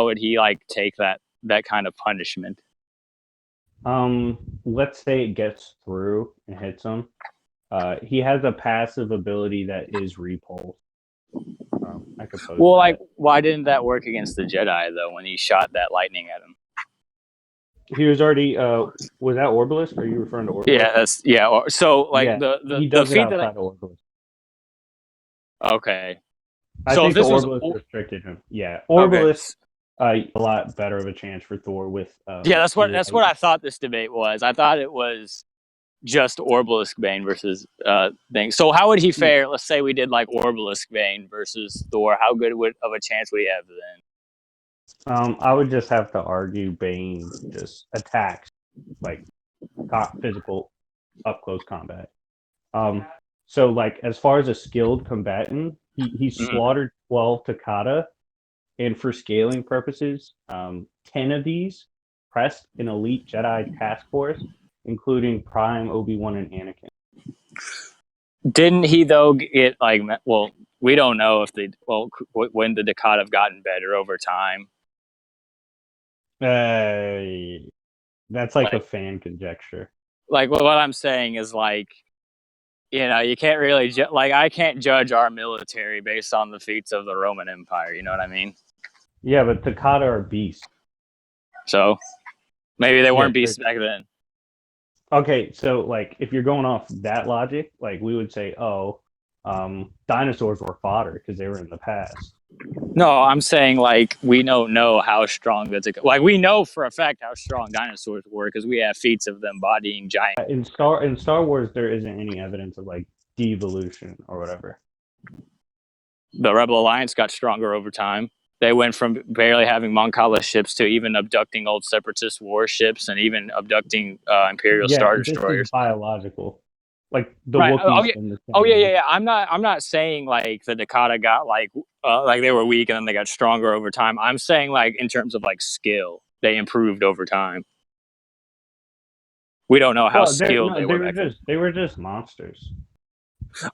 [SPEAKER 2] would he like take that kind of punishment?
[SPEAKER 1] let's say it gets through and hits him. He has a passive ability that is repulse. I could post
[SPEAKER 2] Well, like,
[SPEAKER 1] that.
[SPEAKER 2] why didn't that work against the Jedi though when he shot that lightning at him?
[SPEAKER 1] He was already. Was that Orbalisk? Are you referring to
[SPEAKER 2] Yeah,
[SPEAKER 1] Orbalisk?
[SPEAKER 2] that's yeah. So like
[SPEAKER 1] Yeah,
[SPEAKER 2] the
[SPEAKER 1] he
[SPEAKER 2] the
[SPEAKER 1] does it
[SPEAKER 2] feat that
[SPEAKER 1] outside of Orbalisk.
[SPEAKER 2] okay.
[SPEAKER 1] I
[SPEAKER 2] So if
[SPEAKER 1] think the
[SPEAKER 2] this was
[SPEAKER 1] Orbalisk restricted him. Yeah,
[SPEAKER 2] okay,
[SPEAKER 1] Orbalisk. A lot better of a chance for Thor with
[SPEAKER 2] yeah, that's what
[SPEAKER 1] light.
[SPEAKER 2] I thought this debate was. I thought it was just Orbalisk Bane versus thing. So how would he fare? Let's say we did like Orbalisk Bane versus Thor. How good would of a chance we have then?
[SPEAKER 1] I would just have to argue Bane just attacks like physical up close combat. Um, so like as far as a skilled combatant, he
[SPEAKER 2] Mhm.
[SPEAKER 1] slaughtered 12 Takata, and for scaling purposes, 10 of these pressed an elite Jedi task force, including Prime, Obi-Wan, and Anakin.
[SPEAKER 2] Didn't he though get like? Well, we don't know if the when the Dakota have gotten better over time.
[SPEAKER 1] Uh, that's like a
[SPEAKER 2] Like
[SPEAKER 1] fan conjecture.
[SPEAKER 2] what I'm saying is like you can't really like I can't judge our military based on the feats of the Roman Empire. You know what I mean?
[SPEAKER 1] Yeah, but Takata are beasts.
[SPEAKER 2] So maybe they
[SPEAKER 1] Yeah,
[SPEAKER 2] weren't beasts back then.
[SPEAKER 1] okay, so like if you're going off that logic, like we would say, oh, dinosaurs were fodder because they were in the past.
[SPEAKER 2] No, I'm saying like we don't know how strong like we know for a fact how strong dinosaurs were because we have feats of them bodying giant.
[SPEAKER 1] In Star Wars, there isn't any evidence of like devolution or whatever.
[SPEAKER 2] The Rebel Alliance got stronger over time. They went from barely having Moncala ships to even abducting old Separatist warships and even abducting Imperial
[SPEAKER 1] Yeah,
[SPEAKER 2] Star
[SPEAKER 1] this is
[SPEAKER 2] Destroyers.
[SPEAKER 1] biological. Like the
[SPEAKER 2] Right.
[SPEAKER 1] Wookiees spend the
[SPEAKER 2] Oh
[SPEAKER 1] same
[SPEAKER 2] yeah, yeah,
[SPEAKER 1] way.
[SPEAKER 2] yeah. I'm not saying like the Dakota got like they were weak and then they got stronger over time. I'm saying like in terms of like skill, they improved over time. We don't know how
[SPEAKER 1] Well, they're
[SPEAKER 2] skilled
[SPEAKER 1] no,
[SPEAKER 2] they
[SPEAKER 1] they
[SPEAKER 2] were
[SPEAKER 1] were
[SPEAKER 2] back then.
[SPEAKER 1] just monsters.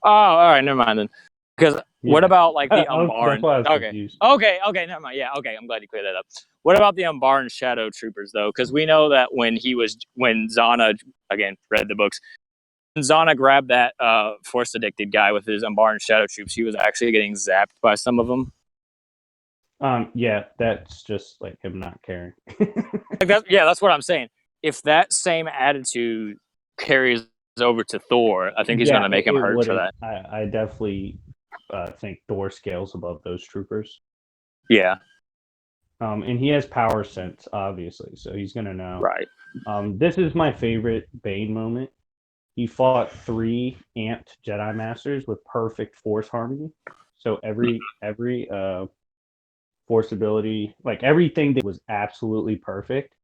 [SPEAKER 2] Oh, all right, never mind then. Because what
[SPEAKER 1] Yeah,
[SPEAKER 2] about like the
[SPEAKER 1] that's
[SPEAKER 2] Umbaran?
[SPEAKER 1] why I was
[SPEAKER 2] Okay,
[SPEAKER 1] confused.
[SPEAKER 2] okay, never mind. Yeah, okay, I'm glad you cleared that up. What about the Umbaran Shadow Troopers though? Because we know that when Zana again read the books, when Zana grabbed that force addicted guy with his Umbaran Shadow Troops, he was actually getting zapped by some of them.
[SPEAKER 1] Yeah, that's just like him not caring.
[SPEAKER 2] Like that, yeah, that's what I'm saying. If that same attitude carries over to Thor, I think he's going
[SPEAKER 1] Yeah,
[SPEAKER 2] to make him
[SPEAKER 1] it
[SPEAKER 2] hurt for
[SPEAKER 1] wouldn't.
[SPEAKER 2] that.
[SPEAKER 1] I definitely think Thor scales above those troopers.
[SPEAKER 2] Yeah,
[SPEAKER 1] And he has power sense, obviously, so he's gonna know.
[SPEAKER 2] right.
[SPEAKER 1] This is my favorite Bane moment. He fought three amped Jedi Masters with perfect Force harmony. So every Force ability, like everything that was absolutely perfect.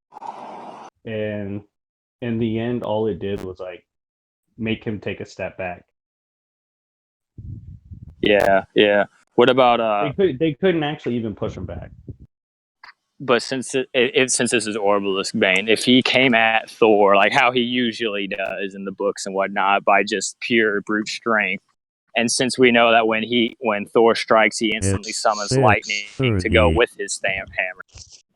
[SPEAKER 1] And in the end, all it did was like make him take a step back.
[SPEAKER 2] Yeah, yeah. What about
[SPEAKER 1] They couldn't actually even push him back.
[SPEAKER 2] but since this is Orbalisk Bane, if he came at Thor like how he usually does in the books and whatnot by just pure brute strength, and since we know that when Thor strikes, he instantly
[SPEAKER 3] It's
[SPEAKER 2] summons lightning to go
[SPEAKER 3] 6:30.
[SPEAKER 2] with his hammer.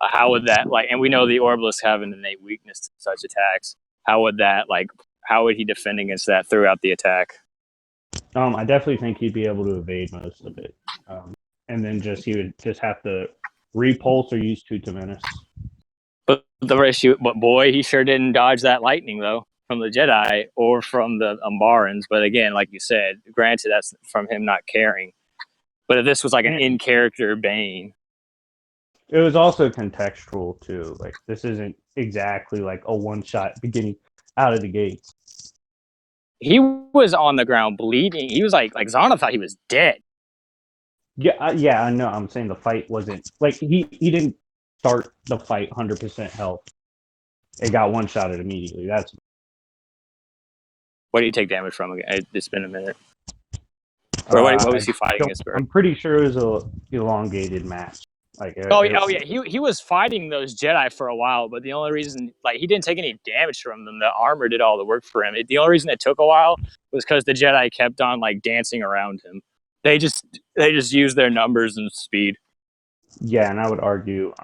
[SPEAKER 2] How would that like? And we know the Orbalisk have an innate weakness to such attacks. How would that like? How would he defend against that throughout the attack?
[SPEAKER 1] I definitely think he'd be able to evade most of it, and then he would just have to repulse or use two to menace.
[SPEAKER 2] But boy, he sure didn't dodge that lightning though from the Jedi or from the Umbarans. But again, like you said, granted that's from him not caring. But if this was like an
[SPEAKER 1] And
[SPEAKER 2] in character Bane,
[SPEAKER 1] it was also contextual too. Like this isn't exactly like a one shot beginning out of the gates.
[SPEAKER 2] he was on the ground bleeding. He was like Zana thought he was dead.
[SPEAKER 1] Yeah, I know. I'm saying the fight wasn't like he didn't start the fight 100% health. It got one shotted immediately. That's
[SPEAKER 2] What did he take damage from again? It's been a minute. Or what was he fighting against?
[SPEAKER 1] I'm pretty sure it was a elongated match. Like
[SPEAKER 2] Oh yeah. He was fighting those Jedi for a while, but the only reason like he didn't take any damage from them. The armor did all the work for him. The only reason it took a while was because the Jedi kept on like dancing around him. They just used their numbers and speed.
[SPEAKER 1] yeah, and I would argue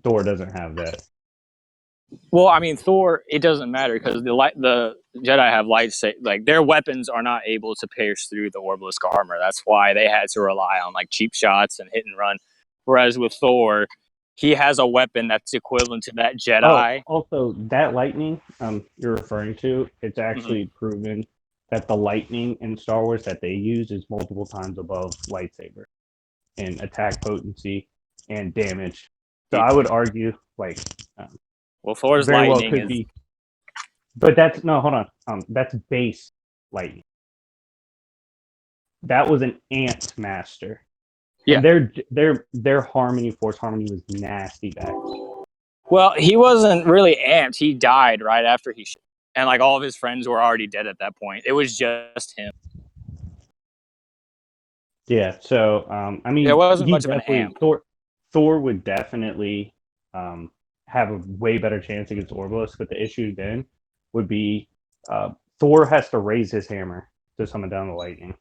[SPEAKER 1] Thor doesn't have that.
[SPEAKER 2] Well, I mean Thor. It doesn't matter because the Jedi have like their weapons are not able to pierce through the Orbalisk armor. That's why they had to rely on like cheap shots and hit and run. Whereas with Thor, he has a weapon that's equivalent to that
[SPEAKER 1] Oh,
[SPEAKER 2] Jedi.
[SPEAKER 1] also that lightning you're referring to, it's
[SPEAKER 2] Mm-hmm.
[SPEAKER 1] actually proven that the lightning in Star Wars that they use is multiple times above lightsaber in attack potency and damage. So I would argue like
[SPEAKER 2] Well, Thor's
[SPEAKER 1] very well
[SPEAKER 2] lightning
[SPEAKER 1] could
[SPEAKER 2] is
[SPEAKER 1] be, but that's no hold on. That's base lightning. That was an ant master,
[SPEAKER 2] yeah.
[SPEAKER 1] and their harmony force harmony was nasty back.
[SPEAKER 2] Well, he wasn't really amped. He died right after and like all of his friends were already dead at that point. It was just him.
[SPEAKER 1] Yeah, so I
[SPEAKER 2] There
[SPEAKER 1] mean,
[SPEAKER 2] wasn't
[SPEAKER 1] he
[SPEAKER 2] much of an
[SPEAKER 1] definitely
[SPEAKER 2] amp.
[SPEAKER 1] Thor would definitely have a way better chance against Orbolos, but the issue then would be Thor has to raise his hammer to summon down the lightning.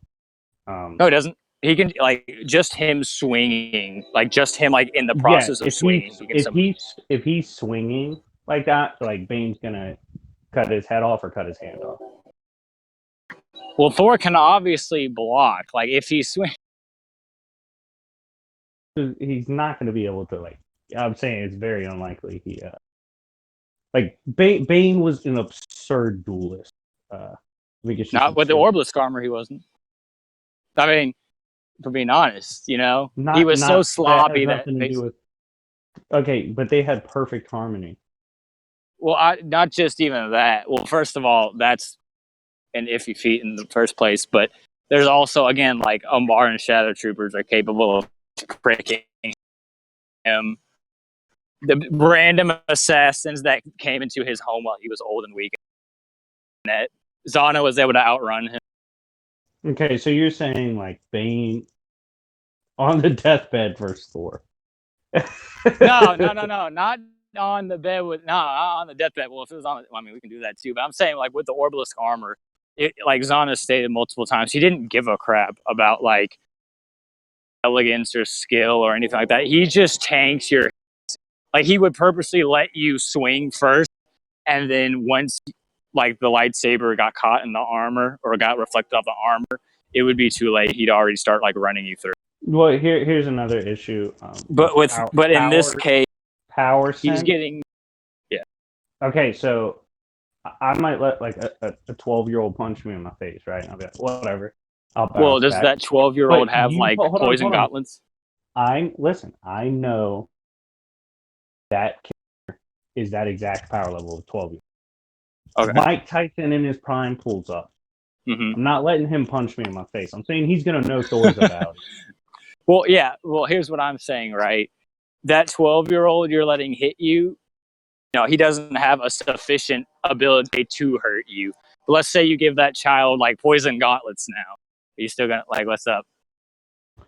[SPEAKER 2] No, it doesn't. He can like just him swinging, like just him like in the
[SPEAKER 1] Yeah,
[SPEAKER 2] process of swinging. He can
[SPEAKER 1] if he's swinging like that, like Bane's gonna cut his head off or cut his hand off.
[SPEAKER 2] Well, Thor can obviously block. Like if he swings.
[SPEAKER 1] He's not going to be able to like. I'm saying it's very unlikely he like Bane was an absurd duelist. I think it's just
[SPEAKER 2] Not with the
[SPEAKER 1] absurd.
[SPEAKER 2] Orblisk armor, he wasn't. I mean, for being honest, he was so
[SPEAKER 1] Not that has
[SPEAKER 2] sloppy that
[SPEAKER 1] nothing to do with. Okay, but they had perfect harmony.
[SPEAKER 2] well, not just even that. Well, first of all, that's an iffy feat in the first place, but there's also again like Umbar and Shadow Troopers are capable of pricking him. The random assassins that came into his home while he was old and weak, that Zana was able to outrun him.
[SPEAKER 1] Okay, so you're saying like Bane on the deathbed versus Thor.
[SPEAKER 2] No, not on the bed with not on the deathbed. Well, if it was on, I mean, we can do that too. But I'm saying like with the Orbalisk armor, like Zana stated multiple times, he didn't give a crap about like elegance or skill or anything like that. He just tanks your. Like he would purposely let you swing first, and then once like the lightsaber got caught in the armor or got reflected off the armor, it would be too late. He'd already start like running you through.
[SPEAKER 1] Well, here's another issue.
[SPEAKER 2] But in this case,
[SPEAKER 1] power
[SPEAKER 2] he's
[SPEAKER 1] sense.
[SPEAKER 2] getting yeah.
[SPEAKER 1] Okay, so I might let like a 12-year-old punch me in my face, right? And I'll be like, whatever. I'll bounce
[SPEAKER 2] Well, does
[SPEAKER 1] back.
[SPEAKER 2] that 12-year-old
[SPEAKER 1] But
[SPEAKER 2] have like poison
[SPEAKER 1] hold on.
[SPEAKER 2] gauntlets?
[SPEAKER 1] Listen. I know that is that exact power level of 12 years.
[SPEAKER 2] Okay.
[SPEAKER 1] Mike Tyson in his prime pulls up.
[SPEAKER 2] Mm-hmm.
[SPEAKER 1] I'm not letting him punch me in my face. I'm saying he's gonna know Thor's about it.
[SPEAKER 2] Well, yeah. Well, here's what I'm saying, right? That 12-year-old you're letting hit you, he doesn't have a sufficient ability to hurt you. But let's say you give that child like poison gauntlets now. Are you still gonna like what's up?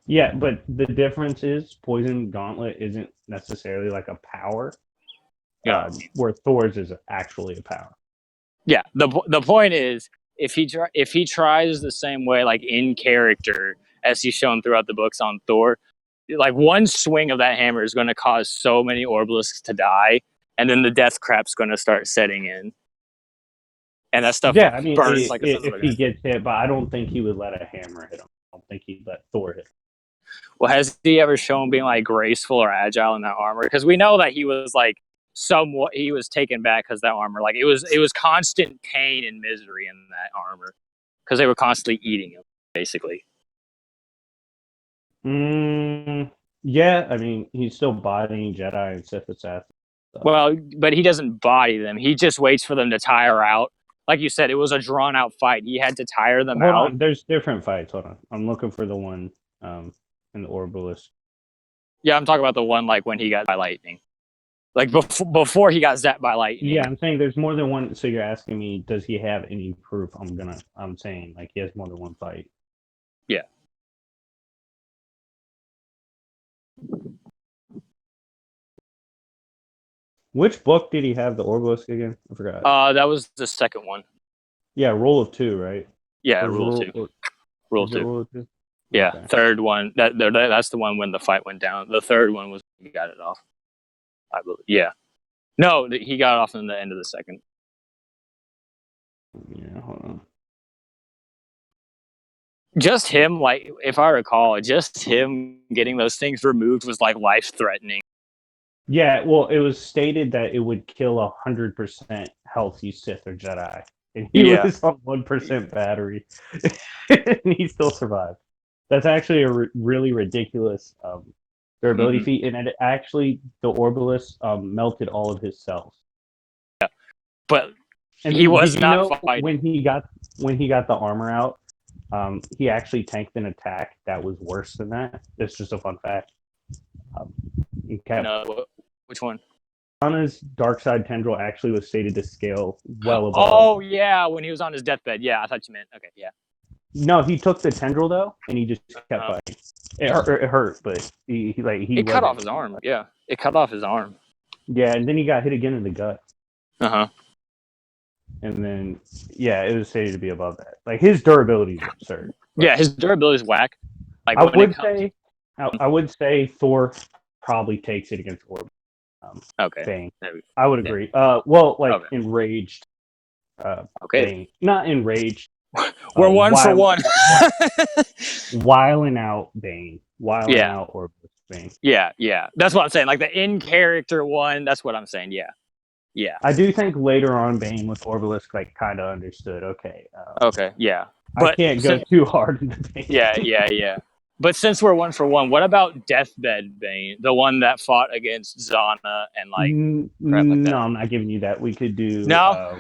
[SPEAKER 1] Yeah, but the difference is poison gauntlet isn't necessarily like a power.
[SPEAKER 2] Yeah.
[SPEAKER 1] Where Thor's is actually a power.
[SPEAKER 2] Yeah. The point is if he tries the same way like in character as he's shown throughout the books on Thor, like one swing of that hammer is going to cause so many Orbalisks to die, and then the death crap's going to start setting in, and that stuff
[SPEAKER 1] Yeah, I mean,
[SPEAKER 2] burns like a
[SPEAKER 1] if he gets hit, but I don't think he would let a hammer hit him. I don't think he'd let Thor hit him.
[SPEAKER 2] Well, has he ever shown being like graceful or agile in that armor? Because we know that he was like somewhat he was taken back because that armor, like it was constant pain and misery in that armor because they were constantly eating him, basically.
[SPEAKER 1] Yeah, I mean, he's still bodying Jedi and Sith assassins. So.
[SPEAKER 2] Well, but he doesn't body them. He just waits for them to tire out. Like you said, it was a drawn out fight. He had to tire them out.
[SPEAKER 1] Hold on, there's different fights. Hold on, I'm looking for the one in the Orbalist.
[SPEAKER 2] Yeah, I'm talking about the one like when he got by lightning. Like before he got zapped by lightning.
[SPEAKER 1] Yeah, I'm saying there's more than one. So you're asking me, does he have any proof? I'm saying like he has more than one fight.
[SPEAKER 2] Yeah.
[SPEAKER 1] Which book did he have the Orbalist again? I forgot.
[SPEAKER 2] That was the second one.
[SPEAKER 1] Yeah, Roll of Two, right?
[SPEAKER 2] Yeah, Rule Two. Rule Two. Yeah, okay. Third one. That's the one when the fight went down. The third one was he got it off. I believe. Yeah. No, he got off in the end of the second.
[SPEAKER 1] Yeah, hold on.
[SPEAKER 2] Just him, like if I recall, just him getting those things removed was like life threatening.
[SPEAKER 1] Yeah, well, it was stated that it would kill 100% healthy Sith or Jedi, and he
[SPEAKER 2] Yeah.
[SPEAKER 1] was on 1% battery, and he still survived. That's actually a really ridiculous durability
[SPEAKER 2] Mm-hmm.
[SPEAKER 1] feat, and it actually the Orbilis melted all of his cells.
[SPEAKER 2] But
[SPEAKER 1] And
[SPEAKER 2] he
[SPEAKER 1] then,
[SPEAKER 2] was
[SPEAKER 1] did you
[SPEAKER 2] not
[SPEAKER 1] know
[SPEAKER 2] fighting.
[SPEAKER 1] when he got the armor out, he actually tanked an attack that was worse than that. It's just a fun fact. Um, he kept
[SPEAKER 2] No, which one?
[SPEAKER 1] Anna's dark side tendril actually was stated to scale well above.
[SPEAKER 2] Oh yeah, when he was on his deathbed. Yeah, I thought you meant. Okay, yeah.
[SPEAKER 1] No, he took the tendril though, and he just kept
[SPEAKER 2] Uh,
[SPEAKER 1] fighting. It hurt, but he
[SPEAKER 2] it cut off
[SPEAKER 1] wasn't.
[SPEAKER 2] his arm. Yeah, it cut off his arm.
[SPEAKER 1] Yeah, and then he got hit again in the gut,
[SPEAKER 2] Uh huh.
[SPEAKER 1] and then yeah, it was stated to be above that. Like his durability is absurd.
[SPEAKER 2] Yeah, his durability is whack. Like
[SPEAKER 1] I
[SPEAKER 2] when it
[SPEAKER 1] would
[SPEAKER 2] comes.
[SPEAKER 1] say, I would say Thor probably takes it against Orb.
[SPEAKER 2] Okay.
[SPEAKER 1] Bane.
[SPEAKER 2] There we go.
[SPEAKER 1] I would
[SPEAKER 2] Yeah.
[SPEAKER 1] agree. Well, like
[SPEAKER 2] Okay.
[SPEAKER 1] enraged.
[SPEAKER 2] Okay.
[SPEAKER 1] Bane, not enraged.
[SPEAKER 2] We're one for
[SPEAKER 1] Wild,
[SPEAKER 2] one.
[SPEAKER 1] wiling out Bane, wiling
[SPEAKER 2] Yeah.
[SPEAKER 1] out Orbital Bane.
[SPEAKER 2] Yeah. That's what I'm saying. Like the in character one. That's what I'm saying. Yeah.
[SPEAKER 1] I do think later on Bane with Orbalisk like kind of understood. Okay,
[SPEAKER 2] Okay. Yeah.
[SPEAKER 1] I
[SPEAKER 2] But
[SPEAKER 1] can't go too hard into Bane.
[SPEAKER 2] yeah. But since we're one for one, what about Deathbed Bane, the one that fought against Zana and like crap like
[SPEAKER 1] No,
[SPEAKER 2] that?
[SPEAKER 1] I'm not giving you that.
[SPEAKER 2] No.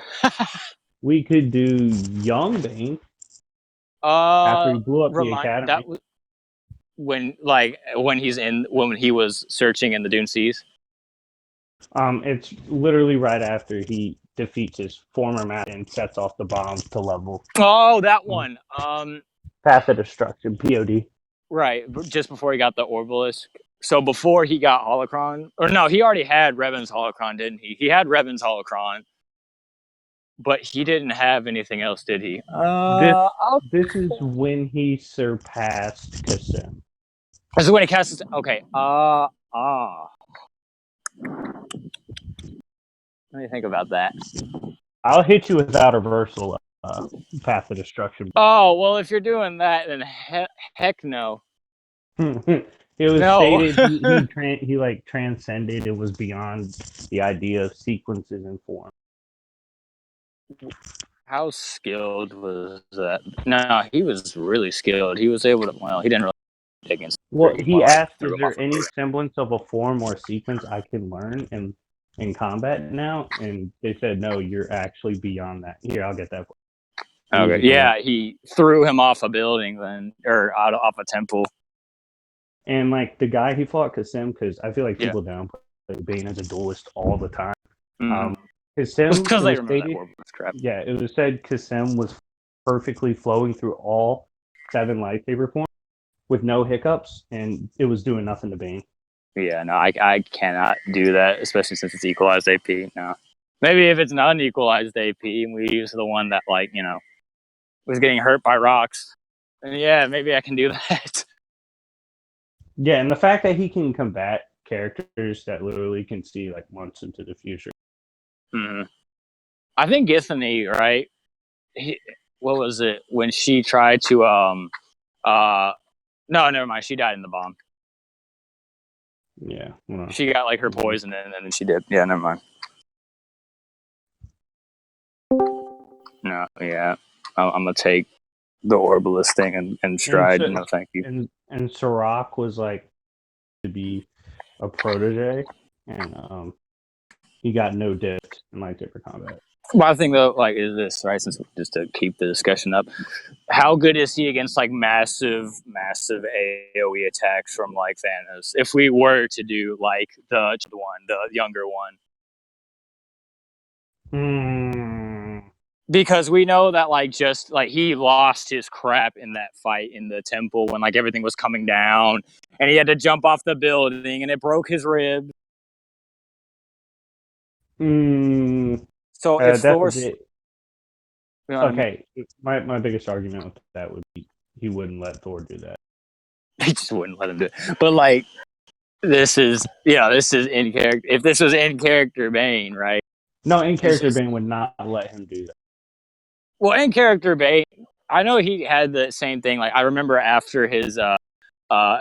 [SPEAKER 1] We could do Young Bane after he blew up the
[SPEAKER 2] Remind
[SPEAKER 1] academy.
[SPEAKER 2] that was when he was searching in the Dune Seas.
[SPEAKER 1] It's literally right after he defeats his former master and sets off the bomb to level
[SPEAKER 2] Oh, that one.
[SPEAKER 1] Path of Destruction (POD).
[SPEAKER 2] Right, just before he got the Orbalisk. So before he got Holocron, or no, he already had Revan's Holocron, didn't he? He had Revan's Holocron, but he didn't have anything else, did he?
[SPEAKER 1] This is when he surpassed Kassim.
[SPEAKER 2] This is when he casts his. Okay. Let me think about that.
[SPEAKER 1] I'll hit you without a reversal. Path of Destruction.
[SPEAKER 2] Oh well, if you're doing that, then heck no.
[SPEAKER 1] It was
[SPEAKER 2] No.
[SPEAKER 1] stated he like transcended. It was beyond the idea of sequences and form.
[SPEAKER 2] How skilled was that? No, he was really skilled. He was able to. Well, he didn't really take against.
[SPEAKER 1] Well, he asked, "Is
[SPEAKER 2] Threw him
[SPEAKER 1] there
[SPEAKER 2] off a
[SPEAKER 1] any
[SPEAKER 2] cliff.
[SPEAKER 1] semblance of a form or sequence I can learn in combat now?" And they said, "No, you're actually beyond that." Here, I'll get that.
[SPEAKER 2] Okay. Yeah, he threw him off a building then, or off a temple.
[SPEAKER 1] And like the guy he fought, Kassim, because I feel like
[SPEAKER 2] Yeah.
[SPEAKER 1] people downplay Bane as a duelist all the time.
[SPEAKER 2] Mm-hmm.
[SPEAKER 1] Kassim,
[SPEAKER 2] Because
[SPEAKER 1] it
[SPEAKER 2] they
[SPEAKER 1] was
[SPEAKER 2] remember
[SPEAKER 1] stated,
[SPEAKER 2] that Warbless crap.
[SPEAKER 1] yeah, it was said Kassim was perfectly flowing through all 7 lightsaber forms with no hiccups, and it was doing nothing to Bane.
[SPEAKER 2] Yeah, no, I cannot do that, especially since it's equalized AP. No, maybe if it's not unequalized AP and we use the one that was getting hurt by rocks, then yeah, maybe I can do that.
[SPEAKER 1] Yeah, and the fact that he can combat characters that literally can see like months into the future.
[SPEAKER 2] Mm-hmm. I think Githany, right? What was it when she tried to no, never mind. She died in the bomb.
[SPEAKER 1] Yeah, well,
[SPEAKER 2] She got like her poison and then she did. Yeah, never mind. No, yeah, I'm gonna take the Orbalist thing and stride.
[SPEAKER 1] so,
[SPEAKER 2] no, thank you.
[SPEAKER 1] And Sirach was like to be a protege, and he got no dips in lightsaber combat.
[SPEAKER 2] My thing though, is this right? Since just to keep the discussion up, how good is he against like massive AOE attacks from like Thanos? If we were to do like the younger one, because we know that he lost his crap in that fight in the temple when like everything was coming down and he had to jump off the building and it broke his rib. So if Thor,
[SPEAKER 1] okay, my biggest argument with that would be he wouldn't let Thor do that.
[SPEAKER 2] He just wouldn't let him do it. But like, this is in character. If this was in character Bane, right?
[SPEAKER 1] No, in character Bane would not let him do that.
[SPEAKER 2] Well, in character Bane, I know he had the same thing. Like I remember after his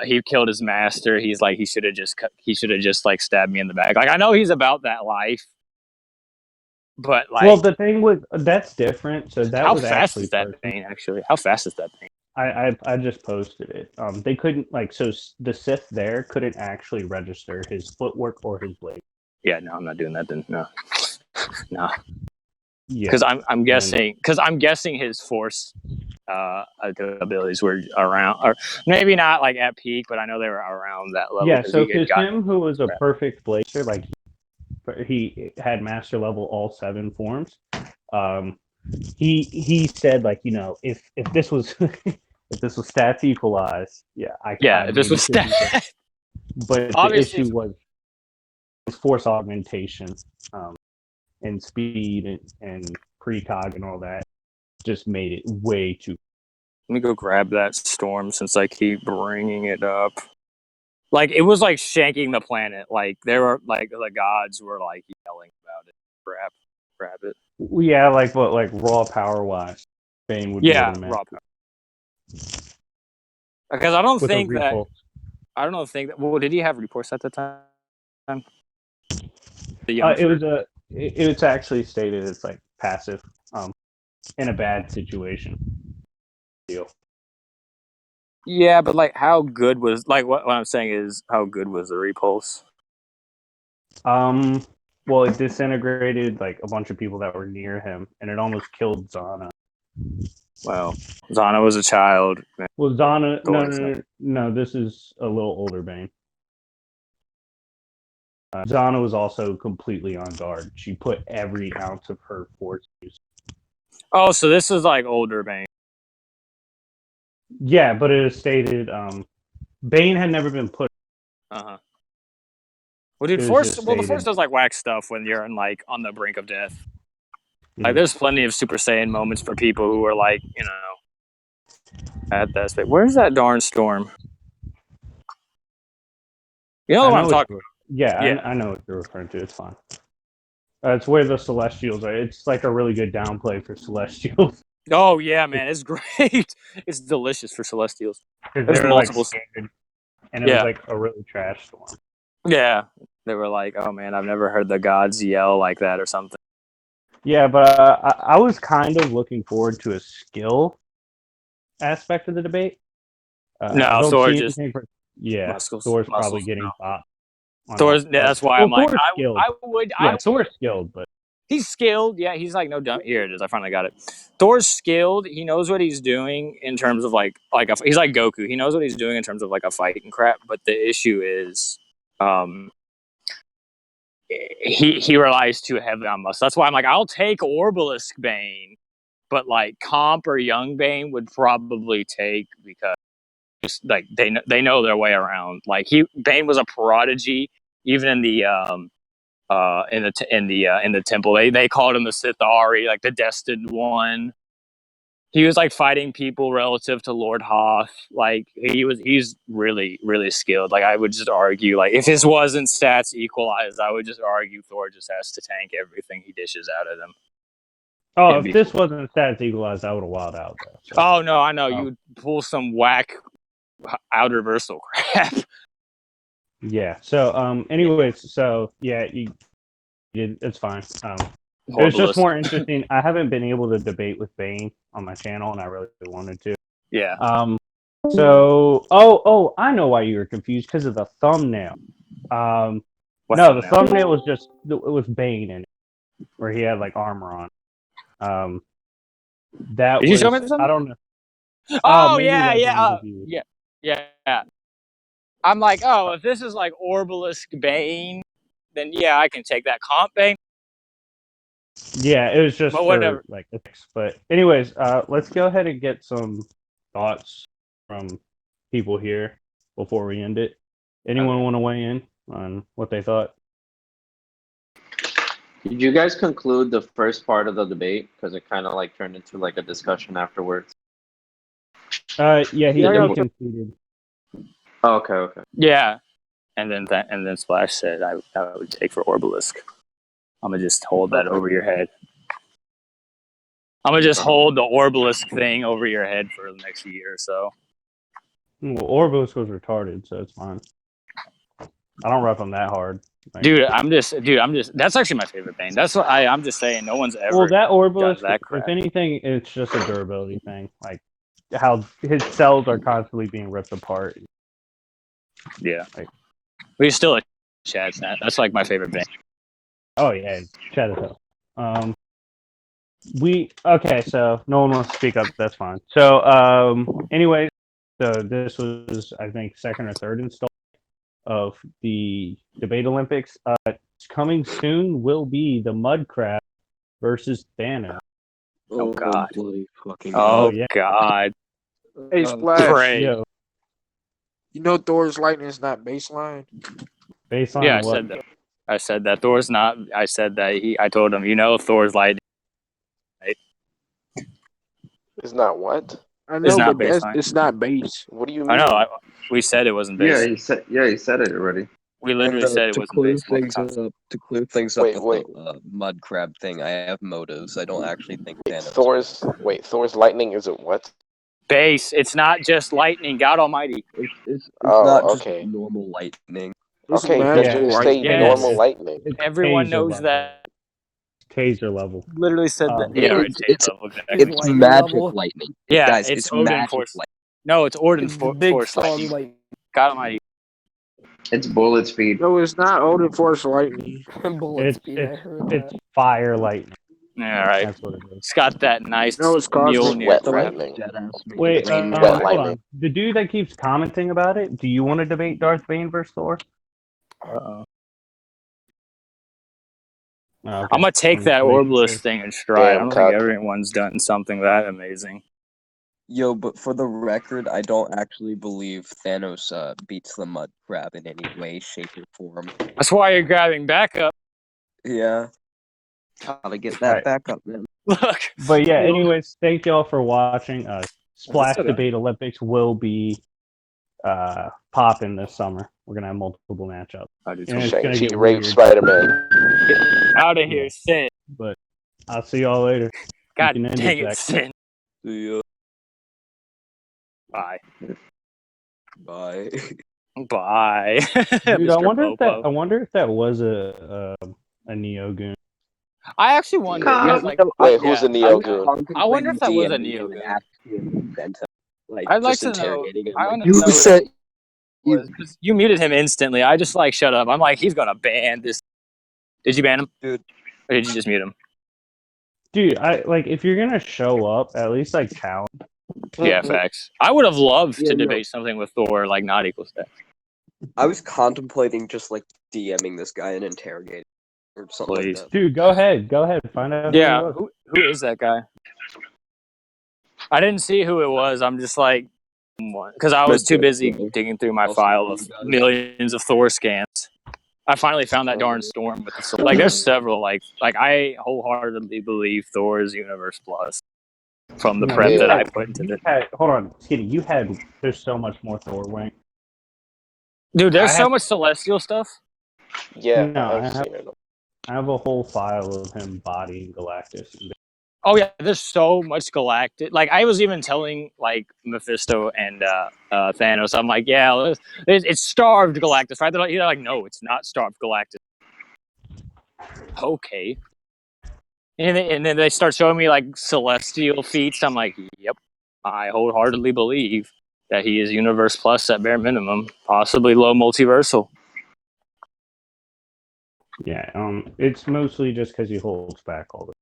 [SPEAKER 2] he killed his master. He's like he should have just like stabbed me in the back. Like I know he's about that life, but
[SPEAKER 1] Well,
[SPEAKER 2] like
[SPEAKER 1] the thing with that's different. So that
[SPEAKER 2] how
[SPEAKER 1] was
[SPEAKER 2] fast
[SPEAKER 1] actually
[SPEAKER 2] is that
[SPEAKER 1] personal.
[SPEAKER 2] Bane? Actually, how fast is that Bane?
[SPEAKER 1] I just posted it. They couldn't like the Sith there couldn't actually register his footwork or his blade.
[SPEAKER 2] Yeah, no, I'm not doing that. Then no, no,
[SPEAKER 1] Yeah,
[SPEAKER 2] because I'm
[SPEAKER 1] and
[SPEAKER 2] guessing his force abilities were around, or maybe not like at peak, but I know they were around that level
[SPEAKER 1] yeah.
[SPEAKER 2] because
[SPEAKER 1] So
[SPEAKER 2] he had
[SPEAKER 1] because
[SPEAKER 2] gotten
[SPEAKER 1] him, who was a
[SPEAKER 2] crap.
[SPEAKER 1] perfect blazer, like he had master level all 7 forms. Um, he said like if this was if this was stats equalized, yeah,
[SPEAKER 2] Yeah,
[SPEAKER 1] I
[SPEAKER 2] if this
[SPEAKER 1] maybe
[SPEAKER 2] was
[SPEAKER 1] could do that. But the
[SPEAKER 2] obviously,
[SPEAKER 1] issue was force augmentation, and speed and precog and all that just made it way too.
[SPEAKER 2] let me go grab that storm since I keep bringing it up. Like it was like shanking the planet. Like there were like the gods were like yelling about it. Grab it.
[SPEAKER 1] Yeah, like what like raw power wise, Bane would be able
[SPEAKER 2] Yeah,
[SPEAKER 1] to match
[SPEAKER 2] raw power. Because I don't
[SPEAKER 1] with a
[SPEAKER 2] think that
[SPEAKER 1] repulse.
[SPEAKER 2] I don't think that. Well, did he have reports at the time? The young
[SPEAKER 1] It
[SPEAKER 2] Thor.
[SPEAKER 1] was it's actually stated it's like passive, in a bad situation. Deal.
[SPEAKER 2] Yeah, but like, how good was like what I'm saying is how good was the repulse?
[SPEAKER 1] Um, well, it disintegrated like a bunch of people that were near him, and it almost killed Zana.
[SPEAKER 2] Well, Zana was a child.
[SPEAKER 1] Well, Zana, no,
[SPEAKER 2] Thor
[SPEAKER 1] no,
[SPEAKER 2] is not.
[SPEAKER 1] no, no. This is a little older Bane. Zana was also completely on guard. She put every ounce of her force use.
[SPEAKER 2] Oh, so this is like older Bane.
[SPEAKER 1] Yeah, but it is stated Bane had never been put.
[SPEAKER 2] Uh huh. Well, dude,
[SPEAKER 1] It was
[SPEAKER 2] Force.
[SPEAKER 1] just
[SPEAKER 2] Well, the Force
[SPEAKER 1] stated.
[SPEAKER 2] does like whack stuff when you're in like on the brink of death. Like,
[SPEAKER 1] Mm.
[SPEAKER 2] there's plenty of Super Saiyan moments for people who are like, at that space. Where's that darn storm? You know
[SPEAKER 1] I
[SPEAKER 2] what I'm
[SPEAKER 1] know what
[SPEAKER 2] talking
[SPEAKER 1] you're. Yeah,
[SPEAKER 2] about? Yeah.
[SPEAKER 1] I know what you're referring to. It's fine. It's where the Celestials are. It's like a really good downplay for Celestials
[SPEAKER 2] Oh yeah, man, it's great. It's delicious for Celestials.
[SPEAKER 1] because they
[SPEAKER 2] There's
[SPEAKER 1] were like
[SPEAKER 2] multiple.
[SPEAKER 1] scared, and it was
[SPEAKER 2] Yeah,
[SPEAKER 1] like a really trash storm.
[SPEAKER 2] yeah. They were like, "Oh man, I've never heard the gods yell like that or something."
[SPEAKER 1] Yeah, but I was kind of looking forward to a skill aspect of the debate. I
[SPEAKER 2] No,
[SPEAKER 1] don't
[SPEAKER 2] Thor
[SPEAKER 1] see
[SPEAKER 2] just
[SPEAKER 1] anything for. Yeah, Thor's probably
[SPEAKER 2] muscles. No,
[SPEAKER 1] getting bought on that.
[SPEAKER 2] Thor's. Yeah,
[SPEAKER 1] But
[SPEAKER 2] that's why I'm
[SPEAKER 1] well,
[SPEAKER 2] like,
[SPEAKER 1] Thor's skilled.
[SPEAKER 2] I would,
[SPEAKER 1] Yeah, Thor's skilled, but
[SPEAKER 2] He's skilled. Yeah, he's like no dumb. Here it is. I finally got it. Thor's skilled. He knows what he's doing in terms of he's like Goku. He knows what he's doing in terms of like a fight and crap. But the issue is, um, he relies too heavily on muscle. That's why I'm like, I'll take Orbalisk Bane, but like Comp or Young Bane would probably take because like they know their way around. Like Bane was a prodigy even in the temple. They called him the Sithari, like the destined one. He was like fighting people relative to Lord Hoth. Like he's really really skilled. Like I would just argue, like if his wasn't stats equalized, I would just argue Thor just has to tank everything he dishes out of them.
[SPEAKER 1] oh,
[SPEAKER 2] And
[SPEAKER 1] if
[SPEAKER 2] be,
[SPEAKER 1] this wasn't stats equalized, I would have wild out though. So,
[SPEAKER 2] oh no, I know you
[SPEAKER 1] um,
[SPEAKER 2] would pull some whack out reversal crap.
[SPEAKER 1] yeah. So,
[SPEAKER 2] Yeah,
[SPEAKER 1] anyways, so yeah, it's fine. It was just
[SPEAKER 2] Horriblest.
[SPEAKER 1] more interesting. I haven't been able to debate with Bane on my channel, and I really wanted to.
[SPEAKER 2] Yeah.
[SPEAKER 1] So, I know why you were confused because of the thumbnail. Um,
[SPEAKER 2] What
[SPEAKER 1] no, the
[SPEAKER 2] thumbnail?
[SPEAKER 1] thumbnail was just it was Bane in it, where he had like armor on. Um, that
[SPEAKER 2] Did you show me
[SPEAKER 1] was
[SPEAKER 2] this?
[SPEAKER 1] I don't know. Oh,
[SPEAKER 2] Oh
[SPEAKER 1] maybe
[SPEAKER 2] yeah,
[SPEAKER 1] that
[SPEAKER 2] yeah,
[SPEAKER 1] Bane review.
[SPEAKER 2] yeah, yeah. I'm like, oh, if this is like Orbalisk Bane, then yeah, I can take that comp Bane.
[SPEAKER 1] Yeah, it was just
[SPEAKER 2] But
[SPEAKER 1] for
[SPEAKER 2] whatever.
[SPEAKER 1] like ethics. But anyways, let's go ahead and get some thoughts from people here before we end it. Anyone
[SPEAKER 2] Okay.
[SPEAKER 1] want to weigh in on what they thought?
[SPEAKER 3] Did you guys conclude the first part of the debate? Because it kind of like turned into like a discussion afterwards.
[SPEAKER 1] Yeah, he
[SPEAKER 3] Yeah,
[SPEAKER 1] already
[SPEAKER 3] the,
[SPEAKER 1] conceded.
[SPEAKER 3] oh, okay, okay.
[SPEAKER 2] Yeah, and then Splash said I would take for Orbalisk. I'm gonna just hold that
[SPEAKER 3] Okay.
[SPEAKER 2] over your head. I'm gonna just hold the Orbalisk thing over your head for the next year or so.
[SPEAKER 1] Well, Orvos was retarded, so it's fine. I don't rep him that hard. Like,
[SPEAKER 2] Dude, I'm just. That's actually my favorite Bane. That's what I'm just saying. No one's ever.
[SPEAKER 1] well, that
[SPEAKER 2] got
[SPEAKER 1] Orvos,
[SPEAKER 2] that
[SPEAKER 1] if
[SPEAKER 2] crap.
[SPEAKER 1] anything, it's just a durability thing. Like how his cells are constantly being ripped apart.
[SPEAKER 2] Yeah.
[SPEAKER 1] Like,
[SPEAKER 2] But he's still a Chad Snap. That's like my favorite Bane.
[SPEAKER 1] oh yeah, Chad as hell. Okay, so no one wants to speak up. That's fine. So, anyways, so this was, I think, second or third installment of the Debate Olympics. Coming soon will be the Mud Crab versus Thanos.
[SPEAKER 2] Oh, God.
[SPEAKER 4] Bloody fucking
[SPEAKER 2] Oh,
[SPEAKER 1] yeah.
[SPEAKER 2] God.
[SPEAKER 5] Hey, Splash.
[SPEAKER 2] Pray.
[SPEAKER 1] Yo,
[SPEAKER 5] You know Thor's lightning is not baseline.
[SPEAKER 1] based on
[SPEAKER 2] Yeah, I
[SPEAKER 1] what?
[SPEAKER 2] said that. I said that Thor's not. I said that I told him, Thor's lightning
[SPEAKER 6] It's not what?
[SPEAKER 5] I
[SPEAKER 2] is
[SPEAKER 5] know,
[SPEAKER 2] not
[SPEAKER 5] but
[SPEAKER 2] baseline.
[SPEAKER 5] it's not base.
[SPEAKER 6] What do you
[SPEAKER 2] I
[SPEAKER 6] mean?
[SPEAKER 2] know. We said it wasn't
[SPEAKER 3] Yeah,
[SPEAKER 2] base.
[SPEAKER 3] he said it already.
[SPEAKER 2] We literally said it
[SPEAKER 4] to
[SPEAKER 2] wasn't
[SPEAKER 4] clear
[SPEAKER 2] base.
[SPEAKER 4] things up,
[SPEAKER 6] Wait,
[SPEAKER 4] with
[SPEAKER 6] wait.
[SPEAKER 4] the mud crab thing, I have motives. I don't actually think Thanos.
[SPEAKER 6] Thor's lightning isn't what?
[SPEAKER 2] Base. It's not just lightning. God Almighty.
[SPEAKER 4] It's
[SPEAKER 6] Oh,
[SPEAKER 4] not just
[SPEAKER 6] okay.
[SPEAKER 4] normal lightning.
[SPEAKER 5] It's
[SPEAKER 6] Okay, then
[SPEAKER 5] magical
[SPEAKER 6] just
[SPEAKER 5] lightning.
[SPEAKER 6] state
[SPEAKER 2] Yes.
[SPEAKER 6] normal lightning.
[SPEAKER 1] It's
[SPEAKER 2] Everyone
[SPEAKER 1] taser
[SPEAKER 2] knows
[SPEAKER 1] level.
[SPEAKER 2] that.
[SPEAKER 1] Taser level.
[SPEAKER 2] Literally said that.
[SPEAKER 1] Um,
[SPEAKER 2] Yeah, right.
[SPEAKER 4] It's
[SPEAKER 2] Level, exactly.
[SPEAKER 4] It's
[SPEAKER 7] lightning
[SPEAKER 4] magic
[SPEAKER 7] level?
[SPEAKER 4] lightning.
[SPEAKER 2] Yeah,
[SPEAKER 4] guys,
[SPEAKER 2] it's
[SPEAKER 4] it's
[SPEAKER 2] Odin
[SPEAKER 4] magic
[SPEAKER 2] Force.
[SPEAKER 4] lightning.
[SPEAKER 2] No, it's Odin
[SPEAKER 7] It's the big
[SPEAKER 2] Force
[SPEAKER 7] strong
[SPEAKER 2] lightning.
[SPEAKER 7] lightning.
[SPEAKER 2] God Almighty.
[SPEAKER 3] It's bullet speed.
[SPEAKER 5] No, it's not Odin Force lightning.
[SPEAKER 7] Bullet
[SPEAKER 1] It's
[SPEAKER 7] speed. I heard
[SPEAKER 1] it's
[SPEAKER 7] that.
[SPEAKER 1] fire lightning.
[SPEAKER 2] All right.
[SPEAKER 1] That's what it is.
[SPEAKER 2] It's got that nice
[SPEAKER 5] No, it's cosmic
[SPEAKER 2] Mjolnir.
[SPEAKER 6] Wet
[SPEAKER 4] The like
[SPEAKER 6] lightning.
[SPEAKER 4] Jedi
[SPEAKER 1] Wait,
[SPEAKER 6] Wet
[SPEAKER 1] hold
[SPEAKER 6] lightning.
[SPEAKER 1] on. The dude that keeps commenting about it, do you want to debate Darth Bane versus Thor?
[SPEAKER 2] Uh-oh.
[SPEAKER 1] Oh, okay.
[SPEAKER 2] I'm gonna take that Orbalist thing in stride. I
[SPEAKER 6] Damn,
[SPEAKER 2] don't think
[SPEAKER 6] cock.
[SPEAKER 2] everyone's done something that amazing.
[SPEAKER 4] Yo, but for the record, I don't actually believe Thanos beats the mud crab in any way, shape, or form.
[SPEAKER 2] That's why you're grabbing backup.
[SPEAKER 4] Yeah. Gotta get that
[SPEAKER 1] Right.
[SPEAKER 4] back up, man.
[SPEAKER 2] Look.
[SPEAKER 1] But yeah, anyways, thank y'all for watching. Splash
[SPEAKER 2] okay.
[SPEAKER 1] Debate Olympics will be popping this summer. We're gonna have multiple matchups.
[SPEAKER 2] I do
[SPEAKER 1] And it's
[SPEAKER 6] Shang-Chi
[SPEAKER 1] gonna get
[SPEAKER 6] raped
[SPEAKER 1] weird.
[SPEAKER 6] Spider-Man.
[SPEAKER 2] Out of here, Sin.
[SPEAKER 1] But I'll see y'all later.
[SPEAKER 2] God
[SPEAKER 1] can end
[SPEAKER 2] dang
[SPEAKER 1] it,
[SPEAKER 2] it,
[SPEAKER 1] Jack.
[SPEAKER 2] Sin.
[SPEAKER 4] See ya.
[SPEAKER 2] Bye.
[SPEAKER 4] Bye.
[SPEAKER 2] Bye.
[SPEAKER 1] Dude,
[SPEAKER 2] Mr.
[SPEAKER 1] I wonder if that was a Neogoon.
[SPEAKER 2] I actually wonder.
[SPEAKER 3] Yeah,
[SPEAKER 2] Like,
[SPEAKER 6] Wait, who's
[SPEAKER 2] yeah,
[SPEAKER 6] a Neo-Goon?
[SPEAKER 2] I wonder if that was a
[SPEAKER 4] DMing him and
[SPEAKER 2] Neogoon.
[SPEAKER 4] asking him to invent him. Like,
[SPEAKER 2] I'd like
[SPEAKER 4] just
[SPEAKER 2] to know.
[SPEAKER 4] interrogating him.
[SPEAKER 2] I
[SPEAKER 4] Like,
[SPEAKER 2] want
[SPEAKER 4] you
[SPEAKER 2] to know
[SPEAKER 4] said
[SPEAKER 2] was because you muted him instantly. I just like shut up. I'm like, he's gonna ban this. Did you ban him,
[SPEAKER 4] Dude.
[SPEAKER 2] or did you just mute him?
[SPEAKER 1] Dude, if you're gonna show up, at least like challenge.
[SPEAKER 2] Yeah, facts. I would have loved
[SPEAKER 4] Yeah,
[SPEAKER 2] to
[SPEAKER 4] no.
[SPEAKER 2] debate something with Thor, like not equal stats.
[SPEAKER 4] I was contemplating just like DMing this guy and interrogating or something
[SPEAKER 2] Please.
[SPEAKER 4] like that.
[SPEAKER 1] Dude, go ahead, find out.
[SPEAKER 2] Yeah, who is that guy? I didn't see who it was. I'm just like, because I was too busy digging through my file of millions of Thor scans. I finally found that darn storm with the sword. Like, there's several. Like I wholeheartedly believe Thor is Universe Plus from the
[SPEAKER 1] No,
[SPEAKER 2] prep
[SPEAKER 1] you
[SPEAKER 2] that I
[SPEAKER 1] had-
[SPEAKER 2] put into
[SPEAKER 1] you
[SPEAKER 2] it.
[SPEAKER 1] had- hold on, Skinny. There's so much more Thor Wing.
[SPEAKER 2] Dude, there's
[SPEAKER 1] I
[SPEAKER 2] so
[SPEAKER 1] have-
[SPEAKER 2] much Celestial stuff.
[SPEAKER 6] Yeah,
[SPEAKER 1] No,
[SPEAKER 6] I've seen it.
[SPEAKER 1] I have a whole file of him bodying Galactus.
[SPEAKER 2] Oh yeah, there's so much Galactic. Like I was even telling like Mephisto and Thanos, I'm like, yeah, it's starved Galactus, right? They're like, no, it's not starved Galactus. Okay. And then they start showing me like celestial feats. I'm like, yep, I wholeheartedly believe that he is Universe Plus at bare minimum, possibly low multiversal.
[SPEAKER 1] Yeah, it's mostly just because he holds back all the.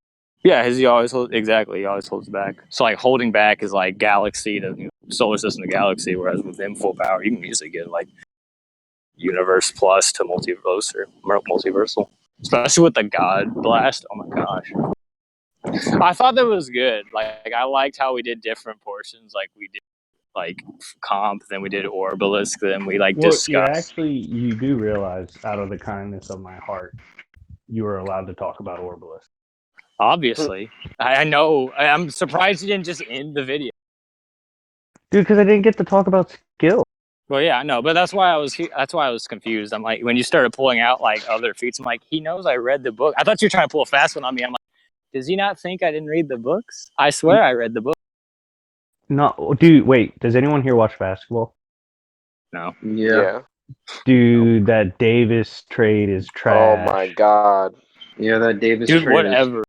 [SPEAKER 2] Yeah, he always holds back. So like holding back is like galaxy to solar system to galaxy, whereas with him full power, you can easily get like Universe Plus to multiversal, especially with the God Blast. Oh my gosh. I thought that was good. Like I liked how we did different portions. Like we did like comp, then we did Orbalisk, then we like discussed.
[SPEAKER 1] You do realize, out of the kindness of my heart, you are allowed to talk about Orbalisk.
[SPEAKER 2] Obviously, I know. I'm surprised you didn't just end the video.
[SPEAKER 1] Dude, because I didn't get to talk about skill.
[SPEAKER 2] Well, yeah, I know, but that's why I was confused. I'm like, when you started pulling out like other feats, I'm like, he knows I read the book. I thought you were trying to pull a fast one on me. I'm like, Does he not think I didn't read the books? I swear I read the book.
[SPEAKER 1] No, dude. Wait. Does anyone here watch basketball?
[SPEAKER 2] No.
[SPEAKER 3] Yeah.
[SPEAKER 1] Dude, that Davis trade is trash.
[SPEAKER 6] Oh my god.
[SPEAKER 3] Yeah, that Davis
[SPEAKER 2] Dude,
[SPEAKER 3] trade
[SPEAKER 2] whatever.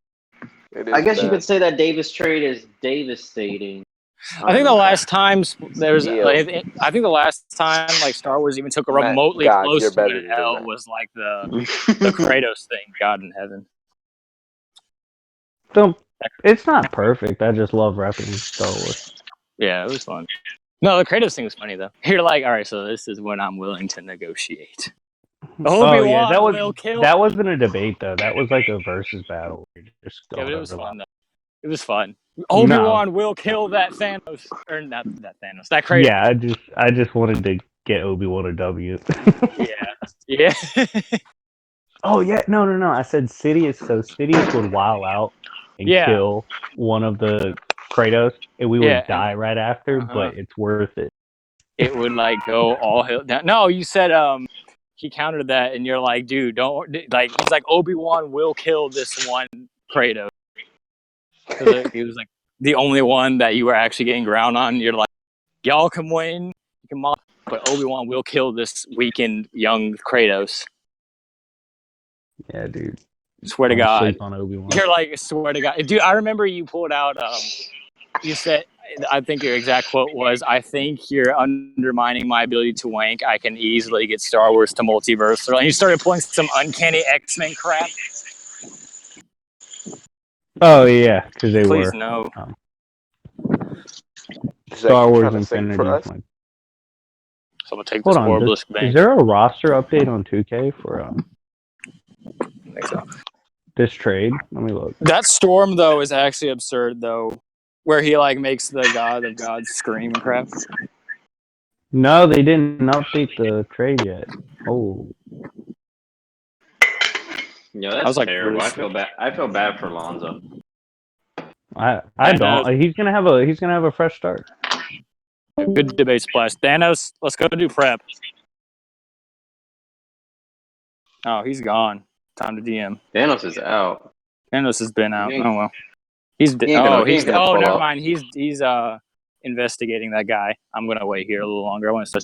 [SPEAKER 6] It is
[SPEAKER 3] I guess you
[SPEAKER 6] bad.
[SPEAKER 3] could say that Davis trade is devastating.
[SPEAKER 2] I think the last time there was,
[SPEAKER 6] Yeah.
[SPEAKER 2] like, I think the last time like Star Wars even took a
[SPEAKER 6] Matt,
[SPEAKER 2] remotely
[SPEAKER 6] God,
[SPEAKER 2] close
[SPEAKER 6] you're
[SPEAKER 2] to
[SPEAKER 6] better
[SPEAKER 2] an
[SPEAKER 6] than
[SPEAKER 2] L
[SPEAKER 6] that.
[SPEAKER 2] was like the Kratos thing, God in heaven.
[SPEAKER 1] So, it's not perfect. I just love rapping Star Wars.
[SPEAKER 2] Yeah, it was fun. No, the Kratos thing was funny though. You're like, all right, so this is when I'm willing to negotiate.
[SPEAKER 1] Oh yeah,
[SPEAKER 2] Obi-Wan will kill.
[SPEAKER 1] that wasn't a debate though. That was like a versus battle. Just
[SPEAKER 2] Yeah, but it
[SPEAKER 1] going
[SPEAKER 2] was
[SPEAKER 1] over
[SPEAKER 2] fun
[SPEAKER 1] that.
[SPEAKER 2] though. It was fun. Obi-Wan will kill that Thanos, or not that Thanos, that Kratos.
[SPEAKER 1] Yeah, I just wanted to get Obi-Wan a W.
[SPEAKER 2] Yeah.
[SPEAKER 1] Oh yeah, no. I said Sidious. So Sidious would wow out and
[SPEAKER 2] Yeah.
[SPEAKER 1] kill one of the Kratos, and we
[SPEAKER 2] Yeah,
[SPEAKER 1] would die right after.
[SPEAKER 2] uh-huh.
[SPEAKER 1] But it's worth it.
[SPEAKER 2] It would like go all hell down. No, you said he countered that, and you're like, dude, don't like. He's like, Obi-Wan will kill this one Kratos. Because he was like the only one that you were actually getting ground on. You're like, y'all can win, you can mock, but Obi-Wan will kill this weakened young Kratos.
[SPEAKER 1] Yeah, dude.
[SPEAKER 2] Swear to
[SPEAKER 1] Don't
[SPEAKER 2] God.
[SPEAKER 1] sleep on Obi-Wan.
[SPEAKER 2] You're like, swear to God, dude. I remember you pulled out. You said, I think your exact quote was, "I think you're undermining my ability to wank. I can easily get Star Wars to multiverse." And you started pulling some uncanny X-Men crap.
[SPEAKER 1] Oh yeah, because they
[SPEAKER 2] Please
[SPEAKER 1] were
[SPEAKER 2] no.
[SPEAKER 1] Star Wars
[SPEAKER 6] trying to sing for
[SPEAKER 1] Infinity.
[SPEAKER 6] us?
[SPEAKER 2] So I'm gonna take
[SPEAKER 1] Hold
[SPEAKER 2] this
[SPEAKER 1] on,
[SPEAKER 2] Orblisk
[SPEAKER 1] is
[SPEAKER 2] Bane.
[SPEAKER 1] there a roster update on 2K for
[SPEAKER 2] I think so.
[SPEAKER 1] this trade? Let me look.
[SPEAKER 2] That storm though is actually absurd though, where he like makes the God of Gods scream and crap.
[SPEAKER 1] No, they didn't update the trade yet. Oh,
[SPEAKER 3] Yeah, that's
[SPEAKER 2] I was like,
[SPEAKER 3] terrible.
[SPEAKER 2] really?
[SPEAKER 3] I feel bad for Lonzo.
[SPEAKER 1] I
[SPEAKER 2] Thanos.
[SPEAKER 1] don't. He's gonna have a fresh start.
[SPEAKER 2] Good debate splash. Thanos, let's go do prep. Oh, he's gone. Time to DM.
[SPEAKER 3] Thanos is out.
[SPEAKER 2] Thanos has been out.
[SPEAKER 3] He ain't-
[SPEAKER 2] Oh well. He's
[SPEAKER 3] he ain't gonna- he ain't gonna pull
[SPEAKER 2] never
[SPEAKER 3] up.
[SPEAKER 2] mind. He's investigating that guy. I'm gonna wait here a little longer. I want to.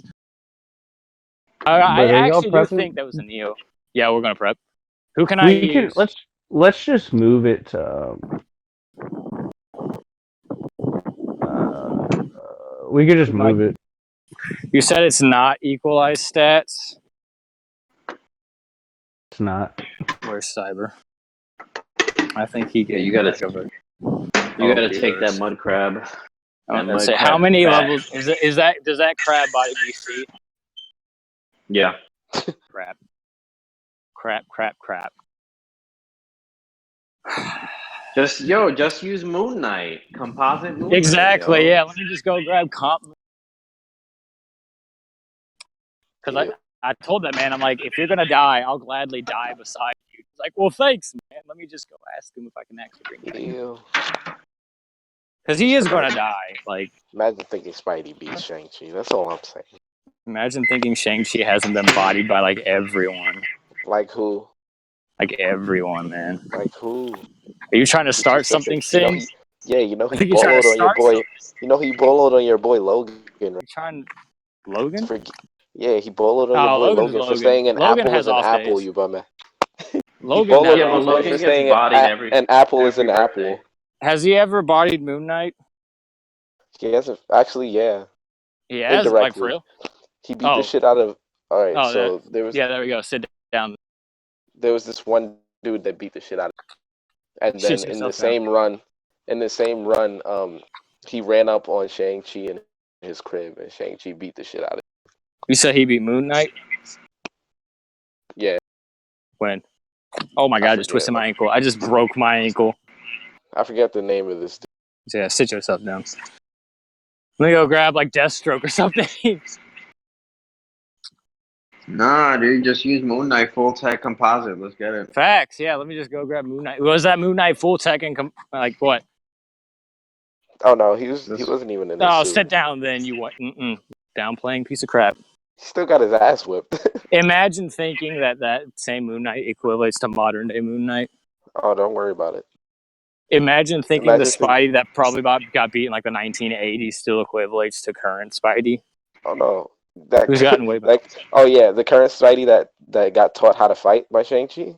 [SPEAKER 2] I
[SPEAKER 1] But are y'all
[SPEAKER 2] actually do
[SPEAKER 1] prepping?
[SPEAKER 2] think that was a Neo. Yeah, we're gonna prep. Who can I
[SPEAKER 1] We can
[SPEAKER 2] use?
[SPEAKER 1] let's just move it to. We could just move it.
[SPEAKER 2] You said it's not equalized stats.
[SPEAKER 1] It's not.
[SPEAKER 2] Where's Cyber? I think he.
[SPEAKER 3] Yeah, you gotta take that mud crab.
[SPEAKER 2] I'm
[SPEAKER 3] That
[SPEAKER 2] gonna say
[SPEAKER 3] mud
[SPEAKER 2] how
[SPEAKER 3] crab
[SPEAKER 2] many
[SPEAKER 3] fat.
[SPEAKER 2] levels is it? Is that does that crab body BC?
[SPEAKER 3] Yeah.
[SPEAKER 2] Crap.
[SPEAKER 3] Just use Moon Knight. Composite Moon Knight.
[SPEAKER 2] Exactly.
[SPEAKER 3] Yo.
[SPEAKER 2] Yeah. Let me just go grab comp. Because I told that man, I'm like, if you're gonna die, I'll gladly die beside you. He's like, well, thanks, man. Let me just go ask him if I can actually bring him.
[SPEAKER 6] Ew.
[SPEAKER 2] Because he is gonna die. Like,
[SPEAKER 6] Imagine thinking Spidey beats Shang-Chi. That's all I'm saying.
[SPEAKER 2] imagine thinking Shang-Chi hasn't been bodied by like everyone.
[SPEAKER 6] Like who?
[SPEAKER 2] Like everyone, man.
[SPEAKER 6] Like who?
[SPEAKER 2] Are you trying to start something, Sing?
[SPEAKER 6] You know
[SPEAKER 2] I
[SPEAKER 6] he
[SPEAKER 2] think you're trying to
[SPEAKER 6] boloed on your
[SPEAKER 2] start
[SPEAKER 6] boy.
[SPEAKER 2] something.
[SPEAKER 6] You know he boloed on your boy Logan.
[SPEAKER 2] You trying Logan?
[SPEAKER 6] Yeah, he boloed on your boy
[SPEAKER 2] Logan's
[SPEAKER 6] Logan for
[SPEAKER 2] Logan.
[SPEAKER 6] saying an
[SPEAKER 2] Logan
[SPEAKER 6] apple
[SPEAKER 2] has
[SPEAKER 6] is an
[SPEAKER 2] off
[SPEAKER 6] apple,
[SPEAKER 2] days.
[SPEAKER 6] you bummer.
[SPEAKER 2] Logan
[SPEAKER 6] Boloed
[SPEAKER 3] Yeah,
[SPEAKER 6] on
[SPEAKER 3] but
[SPEAKER 6] your boy
[SPEAKER 3] Logan
[SPEAKER 6] for
[SPEAKER 3] gets
[SPEAKER 6] saying
[SPEAKER 3] bodied every
[SPEAKER 6] an apple is an
[SPEAKER 3] birthday.
[SPEAKER 6] apple.
[SPEAKER 2] has he ever bodied Moon Knight?
[SPEAKER 6] He hasn't actually, yeah.
[SPEAKER 2] He has, like for real.
[SPEAKER 6] He beat the shit out of. All right,
[SPEAKER 2] Oh,
[SPEAKER 6] so there was
[SPEAKER 2] there we go. Sit down.
[SPEAKER 6] there was this one dude that beat the shit out of him. And then
[SPEAKER 2] Sit
[SPEAKER 6] in the
[SPEAKER 2] yourself down.
[SPEAKER 6] same run, he ran up on Shang-Chi in his crib, and Shang-Chi beat the shit out of him.
[SPEAKER 2] You said he beat Moon Knight?
[SPEAKER 6] Yeah.
[SPEAKER 2] When? Oh my god, I just twisted my ankle. I just broke my ankle.
[SPEAKER 6] I forget the name of this dude.
[SPEAKER 2] So yeah, sit yourself down. Let me go grab like Deathstroke or something.
[SPEAKER 3] Nah, dude, just use Moon Knight full tech composite. Let's get it.
[SPEAKER 2] Facts, yeah. Let me just go grab Moon Knight. Was that Moon Knight full tech and like what?
[SPEAKER 6] Oh no, he wasn't even in the
[SPEAKER 2] Oh,
[SPEAKER 6] suit.
[SPEAKER 2] sit down then. You what? Downplaying piece of crap.
[SPEAKER 6] He still got his ass whipped.
[SPEAKER 2] Imagine thinking that same Moon Knight equates to modern day Moon Knight.
[SPEAKER 6] Oh, don't worry about it.
[SPEAKER 2] Imagine thinking the
[SPEAKER 6] Imagine think-
[SPEAKER 2] Spidey that probably got beat in like the 1980s still equates to current Spidey.
[SPEAKER 6] Oh no, that
[SPEAKER 2] Who's gotten way better?
[SPEAKER 6] oh yeah, the current Spidey that got taught how to fight by Shang-Chi.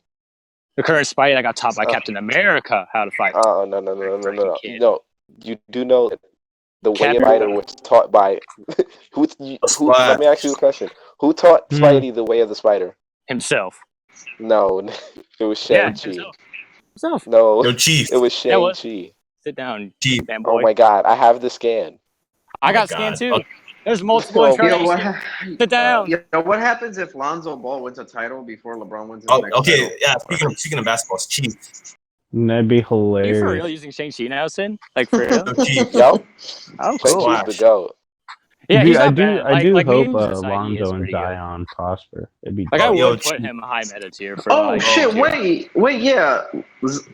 [SPEAKER 2] The current Spidey that got taught by
[SPEAKER 6] Oh.
[SPEAKER 2] Captain America how to fight.
[SPEAKER 6] Oh no.
[SPEAKER 2] Kid.
[SPEAKER 6] No, you do know that the way
[SPEAKER 2] Captain-
[SPEAKER 6] of fighter was taught by who? Let me ask you a question. Who taught Spidey the way of the spider?
[SPEAKER 2] Himself.
[SPEAKER 6] No, it was Shang-Chi.
[SPEAKER 2] Himself.
[SPEAKER 6] No,
[SPEAKER 7] Yo, Chief.
[SPEAKER 6] it was
[SPEAKER 2] Yeah, what?
[SPEAKER 6] Shang-Chi.
[SPEAKER 2] Sit down,
[SPEAKER 7] Chief.
[SPEAKER 2] fanboy.
[SPEAKER 6] Oh my god, I have the scan.
[SPEAKER 2] I
[SPEAKER 7] Oh
[SPEAKER 2] got
[SPEAKER 7] my
[SPEAKER 2] scanned
[SPEAKER 7] God.
[SPEAKER 2] too.
[SPEAKER 7] Okay.
[SPEAKER 2] There's multiple
[SPEAKER 6] Yo,
[SPEAKER 2] incarnations. Sit down.
[SPEAKER 8] What happens if Lonzo Ball wins a title before LeBron wins his
[SPEAKER 7] Oh,
[SPEAKER 8] next
[SPEAKER 7] okay,
[SPEAKER 8] title?
[SPEAKER 7] yeah. Speaking of basketball, Chief.
[SPEAKER 1] That'd be
[SPEAKER 2] Are you for real
[SPEAKER 1] hilarious.
[SPEAKER 2] using Shang-Chi now, Sin? Like for real?
[SPEAKER 7] Yo, Chief.
[SPEAKER 6] Yo,
[SPEAKER 2] Oh, cool.
[SPEAKER 6] Shang-Chi's the GOAT.
[SPEAKER 2] Yeah,
[SPEAKER 1] Dude,
[SPEAKER 2] he's
[SPEAKER 1] I
[SPEAKER 2] not
[SPEAKER 1] do.
[SPEAKER 2] bad.
[SPEAKER 1] I do
[SPEAKER 2] like
[SPEAKER 1] hope
[SPEAKER 2] memes aside, he is
[SPEAKER 1] Lonzo and
[SPEAKER 2] pretty good.
[SPEAKER 1] Zion prosper. It'd be.
[SPEAKER 2] Like I
[SPEAKER 7] Yo,
[SPEAKER 2] would put
[SPEAKER 7] Chief.
[SPEAKER 2] him high meta tier for
[SPEAKER 8] Oh
[SPEAKER 2] like.
[SPEAKER 8] shit!
[SPEAKER 2] tier.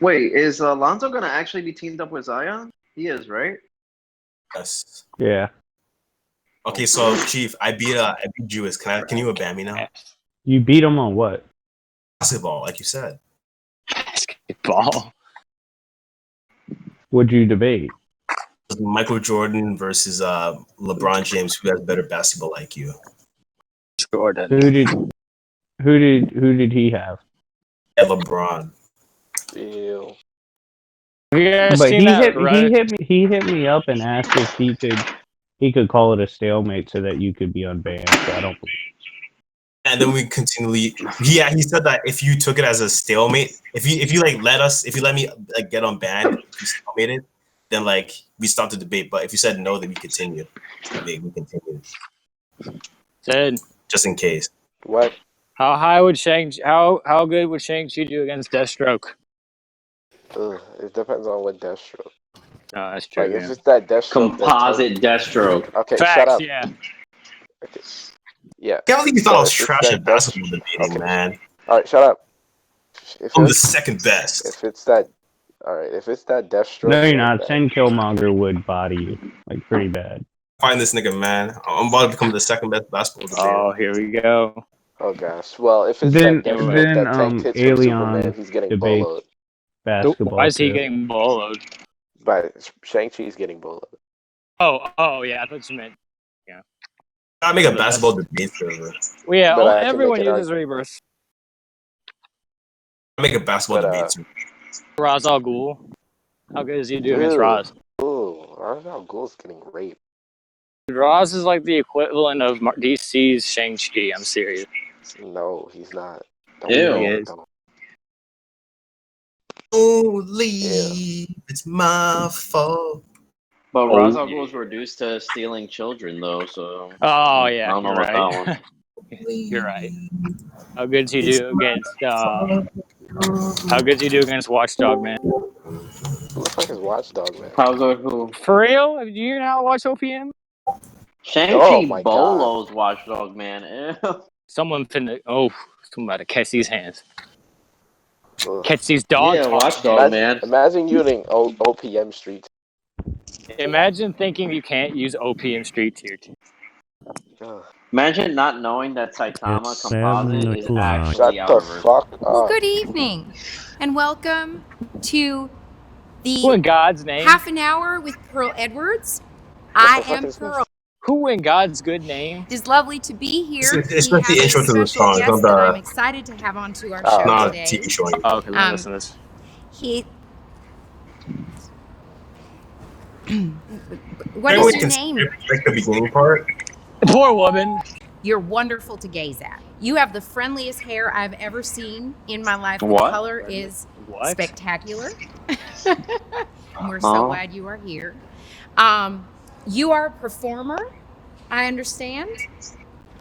[SPEAKER 8] Wait, is Lonzo gonna actually be teamed up with Zion? He is, right?
[SPEAKER 7] Yes.
[SPEAKER 1] Yeah.
[SPEAKER 7] Okay, so Chief, I beat Jewish. Can you ban me now?
[SPEAKER 1] You beat him on what?
[SPEAKER 7] Basketball, like you said.
[SPEAKER 2] Basketball.
[SPEAKER 1] Would you debate?
[SPEAKER 7] Michael Jordan versus LeBron James, who has better basketball IQ?
[SPEAKER 2] Jordan.
[SPEAKER 1] Who did he have?
[SPEAKER 7] Yeah, LeBron.
[SPEAKER 6] Ew.
[SPEAKER 2] Have you guys
[SPEAKER 1] But
[SPEAKER 2] seen
[SPEAKER 1] he
[SPEAKER 2] that?
[SPEAKER 1] he hit me up and asked if he could call it a stalemate so that you could be unbanned. So I don't believe.
[SPEAKER 7] And then we continually, yeah, he said that if you took it as a stalemate, if you like if you let me like get on banned, if you stalemated, then like we stopped the debate. But if you said no, then we continued. We continued
[SPEAKER 2] Said,
[SPEAKER 7] just in case.
[SPEAKER 6] What?
[SPEAKER 2] how high would how good would Shang-Chi do against Deathstroke?
[SPEAKER 6] Ugh, it depends on what Deathstroke.
[SPEAKER 2] No, that's true.
[SPEAKER 6] Like
[SPEAKER 2] Yeah.
[SPEAKER 6] if it's that Deathstroke.
[SPEAKER 3] Composite Deathstroke.
[SPEAKER 6] Okay,
[SPEAKER 2] Facts,
[SPEAKER 6] shut up.
[SPEAKER 2] yeah.
[SPEAKER 6] Okay. Yeah.
[SPEAKER 7] I can't believe you thought I was
[SPEAKER 6] So if
[SPEAKER 7] trash
[SPEAKER 6] it's
[SPEAKER 7] at
[SPEAKER 6] that
[SPEAKER 7] basketball debating,
[SPEAKER 6] okay.
[SPEAKER 7] man.
[SPEAKER 6] All right, shut up. If
[SPEAKER 7] I'm the
[SPEAKER 6] it's,
[SPEAKER 7] second best.
[SPEAKER 6] if it's that, all right. If it's that Deathstroke.
[SPEAKER 1] No, you're
[SPEAKER 6] then
[SPEAKER 1] not.
[SPEAKER 6] that-
[SPEAKER 1] Sen Killmonger would body you like pretty bad.
[SPEAKER 7] Find this nigga, man. I'm about to become the second best basketball debater.
[SPEAKER 2] Oh, here we go.
[SPEAKER 6] Oh gosh. Well, if it's
[SPEAKER 1] Then-
[SPEAKER 6] that Deathstroke
[SPEAKER 1] then,
[SPEAKER 6] that tanked hits from
[SPEAKER 1] Alien
[SPEAKER 6] Superman, he's getting
[SPEAKER 1] debates.
[SPEAKER 6] boloed.
[SPEAKER 1] Basketball.
[SPEAKER 2] Why is he
[SPEAKER 1] too.
[SPEAKER 2] getting boloed?
[SPEAKER 6] But Shang-Chi's getting boloed.
[SPEAKER 2] Oh, yeah. I thought you meant.
[SPEAKER 7] I make a basketball debate server.
[SPEAKER 2] Well, yeah.
[SPEAKER 6] But I can
[SPEAKER 2] Everyone
[SPEAKER 6] make an
[SPEAKER 2] uses Rebirth.
[SPEAKER 7] I make a basketball
[SPEAKER 6] But,
[SPEAKER 7] debate server.
[SPEAKER 2] Ra's al Ghul. How good is he doing against
[SPEAKER 6] Ew.
[SPEAKER 2] Ra's?
[SPEAKER 6] Ooh, Ra's al Ghul's getting raped.
[SPEAKER 2] Ra's is like the equivalent of DC's Shang-Chi. I'm serious.
[SPEAKER 6] No, he's not.
[SPEAKER 3] Ew.
[SPEAKER 6] Don't.
[SPEAKER 2] He is.
[SPEAKER 6] Don't.
[SPEAKER 7] Holy,
[SPEAKER 6] Yeah.
[SPEAKER 7] it's my fault.
[SPEAKER 3] But
[SPEAKER 2] Oh,
[SPEAKER 3] Ra's al
[SPEAKER 2] yeah.
[SPEAKER 3] Ghul's reduced to stealing children, though, so.
[SPEAKER 2] Oh, yeah.
[SPEAKER 3] I don't know
[SPEAKER 2] You're
[SPEAKER 3] about
[SPEAKER 2] right.
[SPEAKER 3] that
[SPEAKER 2] You're right. How good do you do against Watchdog, man?
[SPEAKER 6] Who the fuck is Watchdog, man?
[SPEAKER 3] How's it who?
[SPEAKER 2] For real? Do you not watch OPM?
[SPEAKER 3] Shang-Chi
[SPEAKER 6] Oh my God.
[SPEAKER 3] Bolo's Watchdog, man. Ew.
[SPEAKER 2] Someone about to catch these hands.
[SPEAKER 6] Ugh.
[SPEAKER 2] Catch these dog
[SPEAKER 3] Yeah,
[SPEAKER 2] talks.
[SPEAKER 3] Watchdog, man.
[SPEAKER 6] Imagine using OPM Street.
[SPEAKER 2] Imagine thinking you can't use OPM Street Tier 2.
[SPEAKER 6] Ugh.
[SPEAKER 3] Imagine not knowing that Saitama
[SPEAKER 9] It's
[SPEAKER 3] composite
[SPEAKER 9] 7
[SPEAKER 3] is
[SPEAKER 9] o'clock.
[SPEAKER 3] actually
[SPEAKER 6] Shut
[SPEAKER 3] out
[SPEAKER 6] the
[SPEAKER 3] of Earth.
[SPEAKER 6] fuck
[SPEAKER 10] Well,
[SPEAKER 6] up.
[SPEAKER 10] good evening, and welcome to
[SPEAKER 2] Who in
[SPEAKER 10] the
[SPEAKER 2] God's name?
[SPEAKER 10] half an hour with Pearl Edwards. I
[SPEAKER 6] the fuck
[SPEAKER 10] am
[SPEAKER 6] is this?
[SPEAKER 10] Pearl.
[SPEAKER 2] Who in God's good name?
[SPEAKER 10] It is lovely to be here.
[SPEAKER 7] It's
[SPEAKER 10] We
[SPEAKER 7] not the
[SPEAKER 10] have
[SPEAKER 7] intro
[SPEAKER 10] a
[SPEAKER 7] to the
[SPEAKER 10] special
[SPEAKER 7] song,
[SPEAKER 10] guest
[SPEAKER 7] not
[SPEAKER 10] that
[SPEAKER 7] the-
[SPEAKER 10] I'm excited to have onto our
[SPEAKER 6] Oh,
[SPEAKER 10] show
[SPEAKER 7] Not a
[SPEAKER 10] today.
[SPEAKER 7] TV show.
[SPEAKER 2] Oh, okay,
[SPEAKER 10] Um,
[SPEAKER 2] listen to this.
[SPEAKER 10] He. What is your name?
[SPEAKER 7] Like the beginning part.
[SPEAKER 2] Poor woman.
[SPEAKER 10] You're wonderful to gaze at. You have the friendliest hair I've ever seen in my life. The
[SPEAKER 3] What?
[SPEAKER 10] color is
[SPEAKER 2] What?
[SPEAKER 10] spectacular. And we're so
[SPEAKER 3] Uh-huh.
[SPEAKER 10] glad you are here. You are a performer, I understand.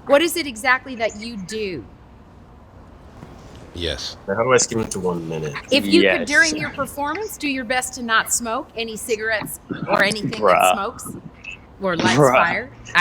[SPEAKER 10] What is it exactly that you do?
[SPEAKER 9] Yes.
[SPEAKER 7] How do I skim into 1 minute?
[SPEAKER 10] If you
[SPEAKER 2] Yes.
[SPEAKER 10] could, during your performance, do your best to not smoke any cigarettes or anything
[SPEAKER 2] Bruh.
[SPEAKER 10] that smokes or lights
[SPEAKER 2] Bruh.
[SPEAKER 10] fire, I